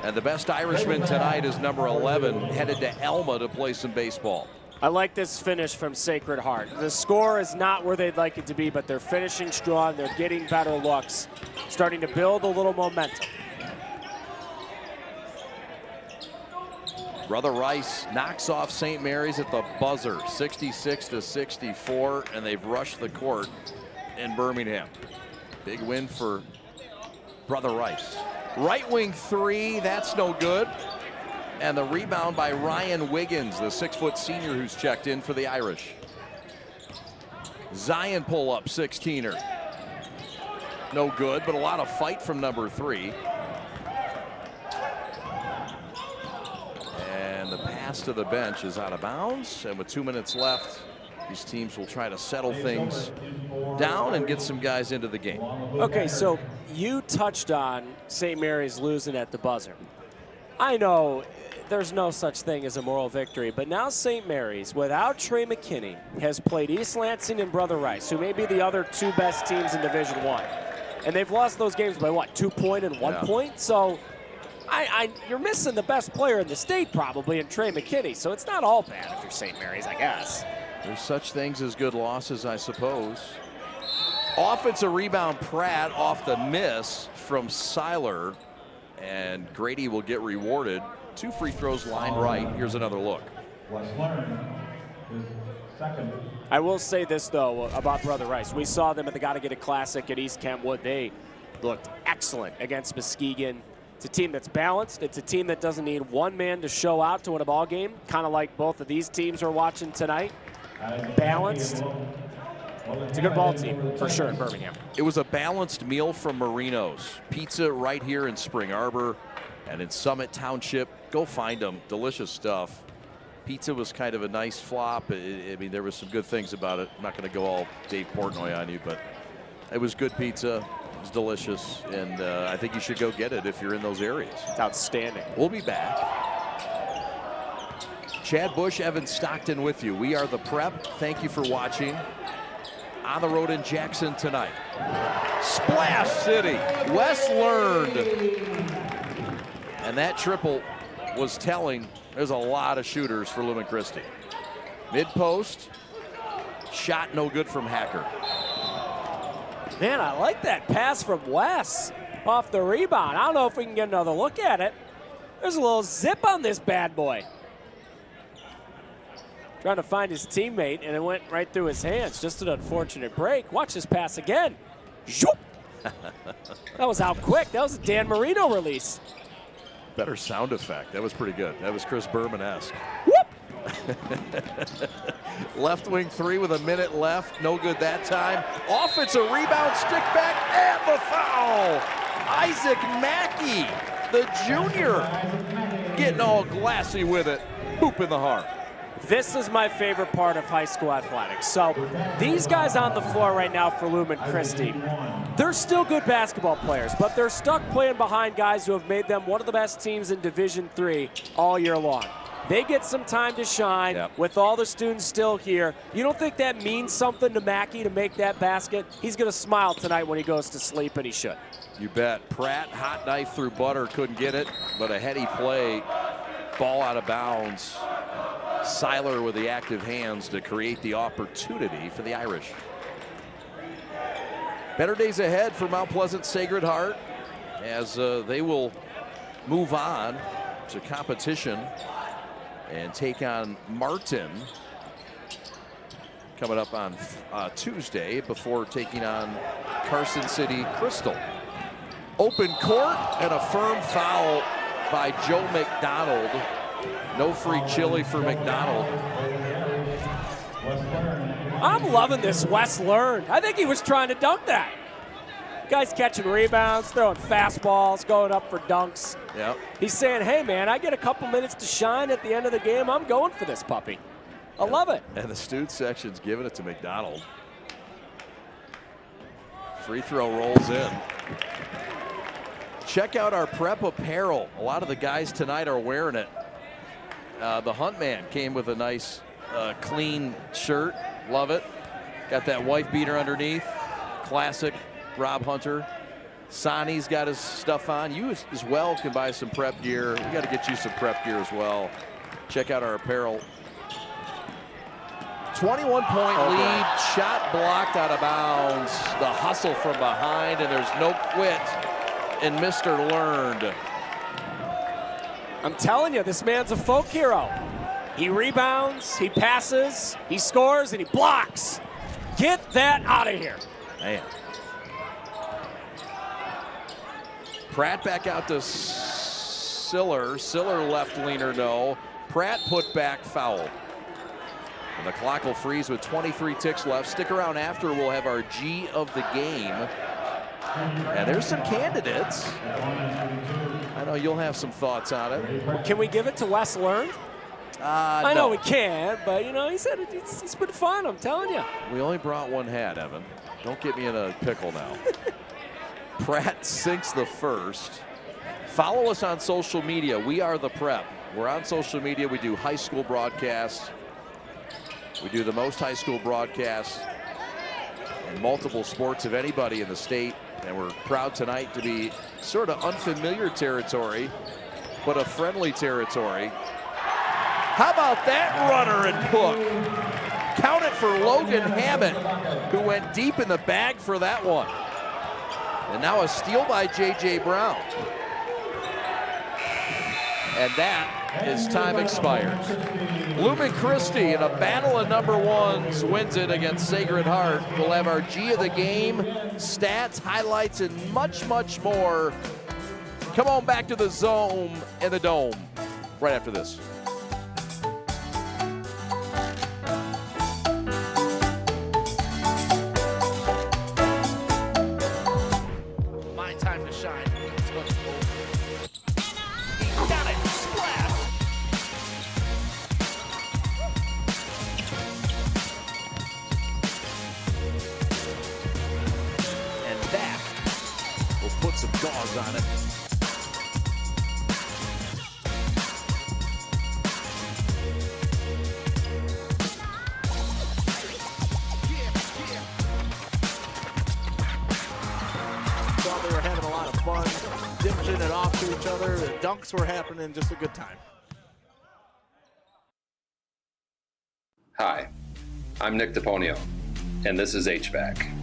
And the best Irishman tonight is number 11, headed to Elma to play some baseball. I like this finish from Sacred Heart. The score is not where they'd like it to be, but they're finishing strong. They're getting better looks, starting to build a little momentum. Brother Rice knocks off St. Mary's at the buzzer, 66-64, and they've rushed the court in Birmingham. Big win for Brother Rice. Right wing 3, that's no good. And the rebound by Ryan Wiggins, the 6-foot senior who's checked in for the Irish. Zion pull up, 16er. No good, but a lot of fight from number 3. And the pass pass to the bench is out of bounds. And with 2 minutes left, these teams will try to settle things down and get some guys into the game. Okay, so you touched on St. Mary's losing at the buzzer. I know there's no such thing as a moral victory, but now St. Mary's, without Trey McKinney, has played East Lansing and Brother Rice, who may be the other two best teams in Division I. And they've lost those games by, what, 2 point and 1 point? So you're missing the best player in the state probably in Trey McKinney, so it's not all bad if you're St. Mary's, I guess. There's such things as good losses, I suppose. Offensive rebound, Pratt off the miss from Seiler, and Grady will get rewarded. 2 free throws, line right. Here's another look. I will say this, though, about Brother Rice. We saw them at the Gotta Get It Classic at East Kentwood. They looked excellent against Muskegon. It's a team that's balanced. It's a team that doesn't need one man to show out to win a ball game, kind of like both of these teams we're watching tonight. Balanced. It's a good ball team, for sure, in Birmingham. It was a balanced meal from Marino's. Pizza right here in Spring Arbor and in Summit Township. Go find them. Delicious stuff. Pizza was kind of a nice flop. I mean, there was some good things about it. I'm not going to go all Dave Portnoy on you, but it was good pizza. It was delicious, and I think you should go get it if you're in those areas. It's outstanding. We'll be back. Chad Bush, Evan Stockton with you. We are the Prep. Thank you for watching. On the road in Jackson tonight. Splash City. Wes learned. And that triple was telling. There's a lot of shooters for Lumen Christi. Mid-post. Shot no good from Hacker. Man, I like that pass from Wes off the rebound. I don't know if we can get another look at it. There's a little zip on this bad boy. Trying to find his teammate, and it went right through his hands. Just an unfortunate break. Watch this pass again. Zoop. That was out quick. That was a Dan Marino release. Better sound effect. That was pretty good. That was Chris Berman-esque. Left wing 3 with a minute left. No good that time. Offensive rebound, stick back, and the foul. Isaac Mackey, the junior, getting all glassy with it. Hoop in the heart. This is my favorite part of high school athletics. So these guys on the floor right now for Lumen Christi, they're still good basketball players, but they're stuck playing behind guys who have made them one of the best teams in Division III all year long. They get some time to shine with all the students still here. You don't think that means something to Mackey to make that basket? He's going to smile tonight when he goes to sleep, and he should. You bet. Pratt, hot knife through butter, couldn't get it, but a heady play, ball out of bounds. Seiler with the active hands to create the opportunity for the Irish. Better days ahead for Mount Pleasant Sacred Heart as they will move on to competition and take on Martin coming up on Tuesday before taking on Carson City Crystal. Open court and a firm foul by Joe McDonald. No free chili for McDonald. I'm loving this Wes Learn. I think he was trying to dunk that. Guy's catching rebounds, throwing fastballs, going up for dunks. Yep. He's saying, hey, man, I get a couple minutes to shine at the end of the game. I'm going for this puppy. I love it. And the student section's giving it to McDonald. Free throw rolls in. Check out our Prep apparel. A lot of the guys tonight are wearing it. The Hunt Man came with a nice clean shirt. Love it. Got that wife beater underneath. Classic Rob Hunter. Sonny's got his stuff on. You as well can buy some Prep gear. We got to get you some Prep gear as well. Check out our apparel. 21-point lead. Shot blocked out of bounds. The hustle from behind, and there's no quit. And Mr. Learned. I'm telling you, this man's a folk hero. He rebounds, he passes, he scores, and he blocks. Get that out of here. Man. Pratt back out to Siller. Siller left leaner, no. Pratt put back foul. And the clock will freeze with 23 ticks left. Stick around after. We'll have our G of the game. And there's some candidates. I know you'll have some thoughts on it. Can we give it to Wes Learn? I know we can't, but, you know, he said it's been fun, I'm telling you. We only brought one hat, Evan. Don't get me in a pickle now. Pratt sinks the first. Follow us on social media. We are the Prep. We're on social media. We do high school broadcasts. We do the most high school broadcasts in multiple sports of anybody in the state. And we're proud tonight to be sort of unfamiliar territory, but a friendly territory. How about that runner and hook? Count it for Logan Hammett, who went deep in the bag for that one. And now a steal by J.J. Brown. And that, as time expires. Lumen Christi in a battle of number ones wins it against Sacred Heart. We'll have our G of the game, stats, highlights, and much, much more. Come on back to the Zone and the Dome right after this. My time to shine. Got it. Splash. And that will put some gauze on it. Thought they were having a lot of fun, dishing it off to each other. The dunks were happening, just a good time. Hi, I'm Nick DePonio, and this is HVAC.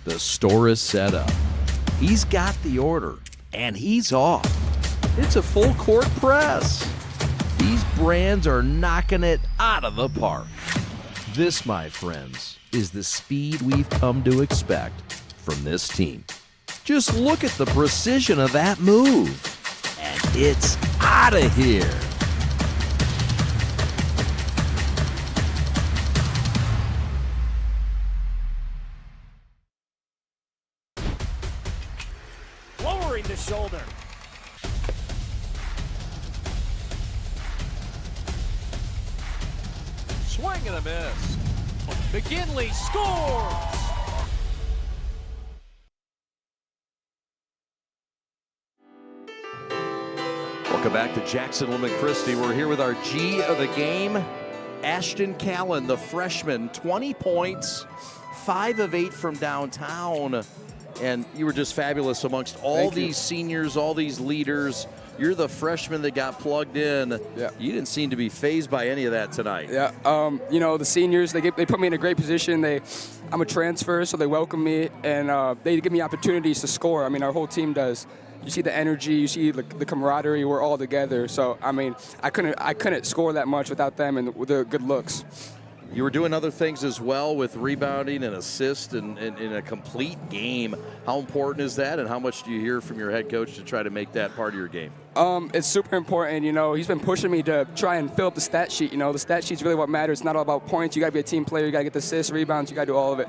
The store is set up. He's got the order, and he's off. It's a full court press. These brands are knocking it out of the park. This, my friends, is the speed we've come to expect from this team. Just look at the precision of that move, and it's out of here. Lowering the shoulder. Swing and a miss. McGinley scores! Welcome back to Jackson Lumen Christi. We're here with our G of the game, Ashton Callan, the freshman, 20 points, 5 of 8 from downtown. And you were just fabulous amongst all these seniors, all these leaders. You're the freshman that got plugged in. Yeah. You didn't seem to be fazed by any of that tonight. Yeah, you know, the seniors, they put me in a great position. I'm a transfer, so they welcome me, and they give me opportunities to score. I mean, our whole team does. You see the energy, you see the camaraderie. We're all together. So, I mean, I couldn't score that much without them and with the good looks. You were doing other things as well with rebounding and assist and in a complete game. How important is that, and how much do you hear from your head coach to try to make that part of your game? It's super important. You know, he's been pushing me to try and fill up the stat sheet. You know, the stat sheet's really what matters. It's not all about points. You got to be a team player. You got to get the assists, rebounds. You got to do all of it,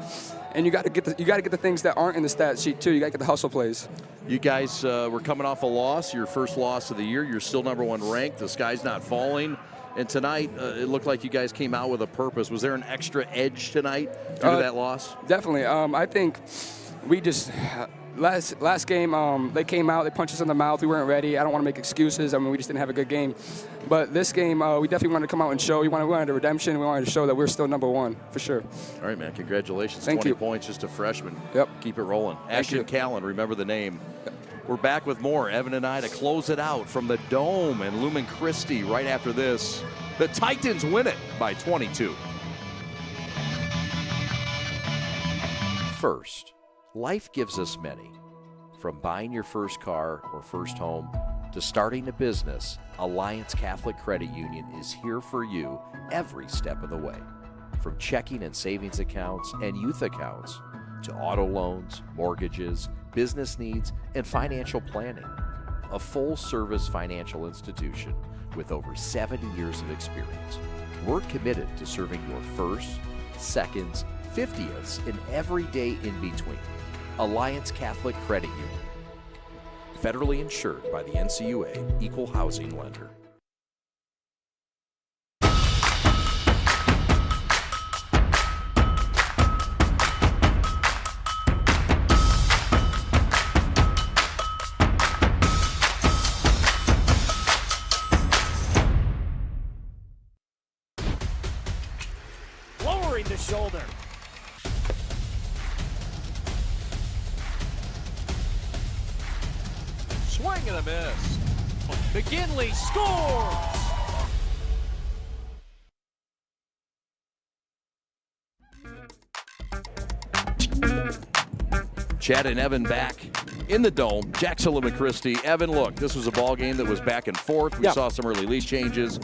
and you got to get the things that aren't in the stat sheet too. You got to get the hustle plays. You guys were coming off a loss, your first loss of the year. You're still #1 ranked. The sky's not falling. And tonight, it looked like you guys came out with a purpose. Was there an extra edge tonight due to that loss? Definitely. I think we just last game, they came out, they punched us in the mouth. We weren't ready. I don't want to make excuses. I mean, we just didn't have a good game. But this game, we definitely wanted to come out and show. We wanted a redemption. We wanted to show that we're still number one, for sure. All right, man. Congratulations. Thank 20 you. points, just a freshman. Yep. Keep it rolling. Ashton Callan, remember the name. Yep. We're back with more. Evan and I to close it out from the Dome and Lumen Christi right after this. The Titans win it by 22. First, life gives us many. From buying your first car or first home to starting a business, Alliance Catholic Credit Union is here for you every step of the way. From checking and savings accounts and youth accounts to auto loans, mortgages, business needs, and financial planning. A full-service financial institution with over 70 years of experience. We're committed to serving your firsts, seconds, 50ths, and every day in between. Alliance Catholic Credit Union. Federally insured by the NCUA, Equal Housing Lender. Lowering the shoulder. Swing and a miss. McGinley scores! Chad and Evan back in the Dome. Jackson Lumen Christi. Evan, look, this was a ball game that was back and forth. We saw some early lead changes.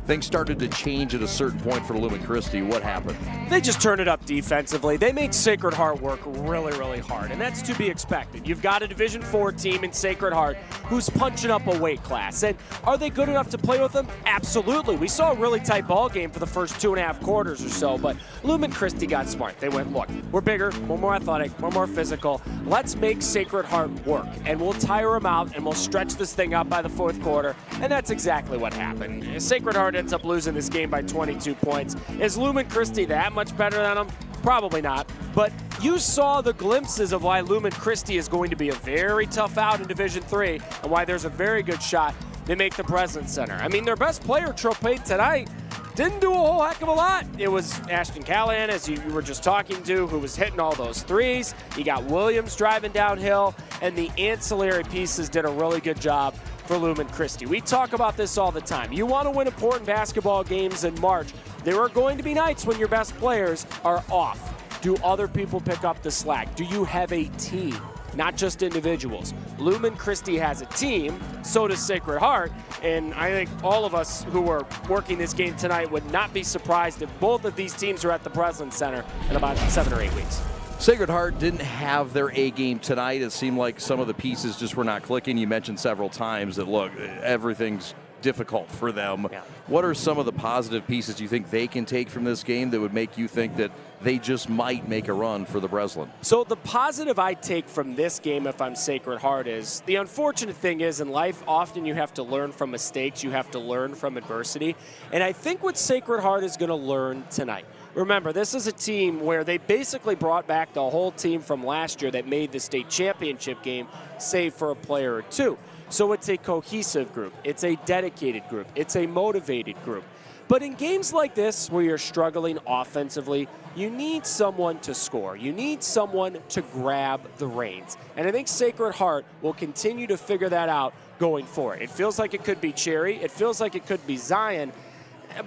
Things started to change at a certain point for Lumen Christi. What happened? They just turned it up defensively. They made Sacred Heart work really, really hard, and that's to be expected. You've got a Division IV team in Sacred Heart who's punching up a weight class. And are they good enough to play with them? Absolutely. We saw a really tight ball game for the first 2.5 quarters or so, but Lumen Christi got smart. They went, look, we're bigger, we're more athletic, we're more physical. Let's make Sacred Heart work, and we'll tire them out, and we'll stretch this thing out by the fourth quarter, and that's exactly what happened. Sacred Heart ends up losing this game by 22 points. Is Lumen Christi that much better than them? Probably not. But you saw the glimpses of why Lumen Christi is going to be a very tough out in Division III and why there's a very good shot they make the President's Center. I mean, their best player, Tropea, tonight didn't do a whole heck of a lot. It was Ashton Callahan, as you were just talking to, who was hitting all those threes. You got Williams driving downhill, and the ancillary pieces did a really good job for Lumen Christi. We talk about this all the time. You want to win important basketball games in March. There are going to be nights when your best players are off. Do other people pick up the slack? Do you have a team, not just individuals? Lumen Christi has a team, so does Sacred Heart, and I think all of us who are working this game tonight would not be surprised if both of these teams are at the President's Center in about 7 or 8 weeks. Sacred Heart didn't have their A game tonight. It seemed like some of the pieces just were not clicking. You mentioned several times that, look, everything's difficult for them. Yeah. What are some of the positive pieces you think they can take from this game that would make you think that they just might make a run for the Breslin? So the positive I take from this game, if I'm Sacred Heart, is the unfortunate thing is in life, often you have to learn from mistakes. You have to learn from adversity. And I think what Sacred Heart is going to learn tonight. Remember, this is a team where they basically brought back the whole team from last year that made the state championship game, save for a player or two. So it's a cohesive group. It's a dedicated group. It's a motivated group. But in games like this, where you're struggling offensively, you need someone to score. You need someone to grab the reins. And I think Sacred Heart will continue to figure that out going forward. It feels like it could be Cherry. It feels like it could be Zion.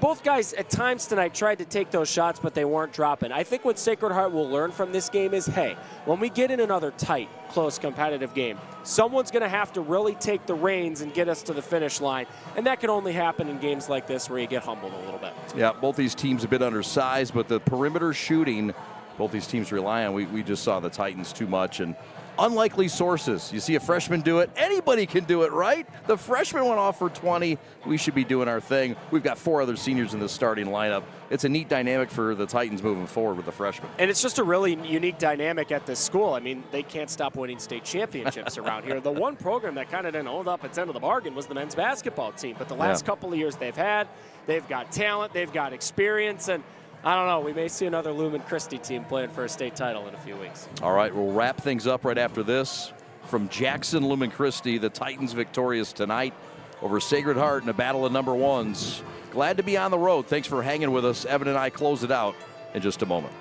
Both guys at times tonight tried to take those shots, but they weren't dropping. I think what Sacred Heart will learn from this game is, hey, when we get in another tight, close, competitive game, someone's going to have to really take the reins and get us to the finish line. And that can only happen in games like this where you get humbled a little bit. Yeah, both these teams a bit undersized, but the perimeter shooting both these teams rely on. We just saw the Titans too much, and unlikely sources. You see a freshman do it, anybody can do it, right? The freshman went off for 20. We should be doing our thing. We've got 4 other seniors in the starting lineup. It's a neat dynamic for the Titans moving forward with the freshmen. And it's just a really unique dynamic at this school. I mean, they can't stop winning state championships around here. The one program that kind of didn't hold up its end of the bargain was the men's basketball team. But the last couple of years they've got talent, they've got experience, and I don't know. We may see another Lumen Christi team playing for a state title in a few weeks. All right, we'll wrap things up right after this. From Jackson Lumen Christi, the Titans victorious tonight over Sacred Heart in a battle of number ones. Glad to be on the road. Thanks for hanging with us. Evan and I close it out in just a moment.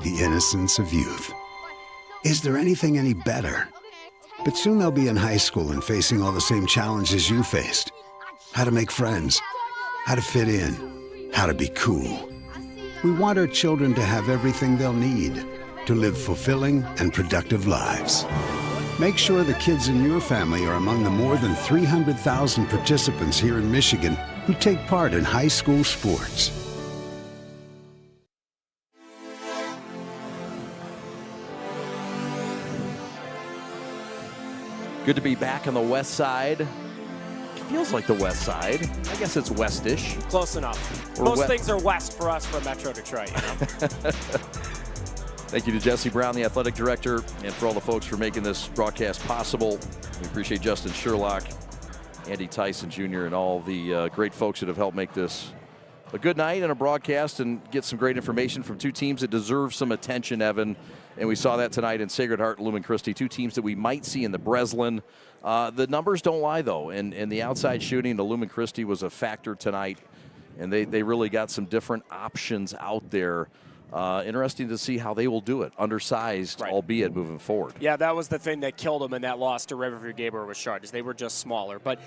The innocence of youth. Is there anything any better? But soon they'll be in high school and facing all the same challenges you faced. How to make friends, how to fit in, how to be cool. We want our children to have everything they'll need to live fulfilling and productive lives. Make sure the kids in your family are among the more than 300,000 participants here in Michigan who take part in high school sports. Good to be back on the west side. It feels like the west side. I guess it's westish. Close enough. Most things are west for us from Metro Detroit. You know? Thank you to Jesse Brown, the athletic director, and for all the folks for making this broadcast possible. We appreciate Justin Sherlock, Andy Tyson Jr., and all the great folks that have helped make this a good night and a broadcast and get some great information from two teams that deserve some attention, Evan. And we saw that tonight in Sacred Heart and Lumen Christi, two teams that we might see in the Breslin. The numbers don't lie, though, and the outside shooting, the Lumen Christi was a factor tonight, and they really got some different options out there. Interesting to see how they will do it, undersized, right, albeit moving forward. Yeah, that was the thing that killed them in that loss to Riverview Gabriel with Chargers. They were just smaller, but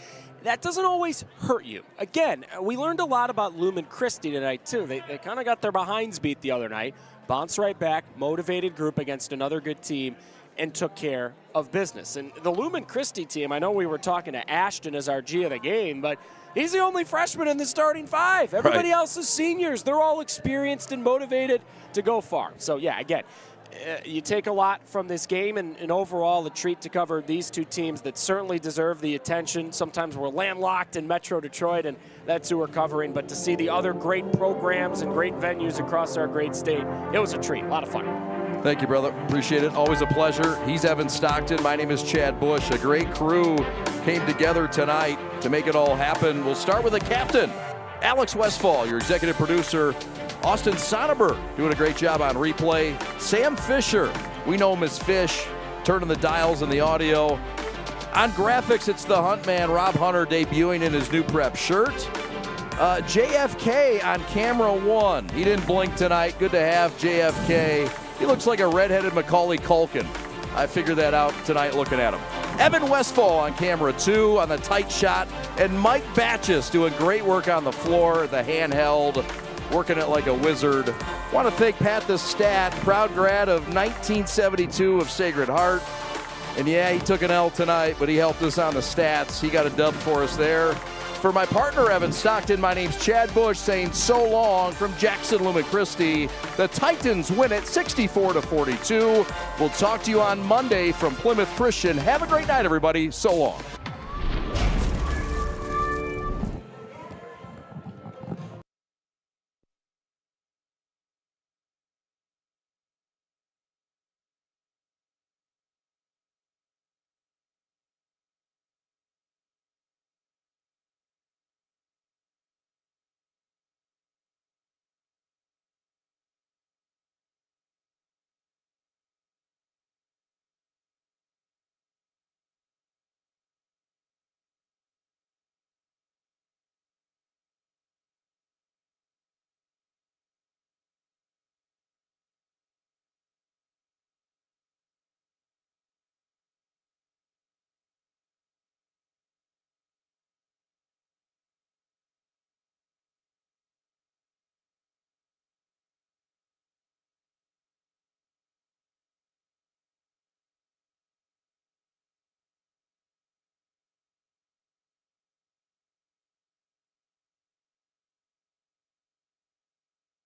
that doesn't always hurt you. Again, we learned a lot about Lumen Christi tonight, too. They kind of got their behinds beat the other night, bounced right back, motivated group against another good team, and took care of business. And the Lumen Christi team, I know we were talking to Ashton as our G of the game, but he's the only freshman in the starting five. Everybody else is seniors. They're all experienced and motivated to go far. So, yeah, again, you take a lot from this game, and overall a treat to cover these two teams that certainly deserve the attention. Sometimes we're landlocked in Metro Detroit, and that's who we're covering. But to see the other great programs and great venues across our great state, it was a treat. A lot of fun. Thank you, brother. Appreciate it. Always a pleasure. He's Evan Stockton. My name is Chad Bush. A great crew came together tonight to make it all happen. We'll start with the captain, Alex Westfall, your executive producer. Austin Sonnenberg doing a great job on replay. Sam Fisher, we know him as Fish, turning the dials and the audio. On graphics, it's the Hunt Man, Rob Hunter, debuting in his new PreP shirt. JFK on camera one. He didn't blink tonight. Good to have JFK. He looks like a redheaded Macaulay Culkin. I figured that out tonight looking at him. Evan Westfall on camera two on the tight shot. And Mike Batchus doing great work on the floor, the handheld, working it like a wizard. Want to thank Pat the Stat, proud grad of 1972 of Sacred Heart. And yeah, he took an L tonight, but he helped us on the stats. He got a dub for us there. For my partner, Evan Stockton, my name's Chad Bush saying so long from Jackson Lumen Christi. The Titans win it 64-42. We'll talk to you on Monday from Plymouth Christian. Have a great night, everybody. So long.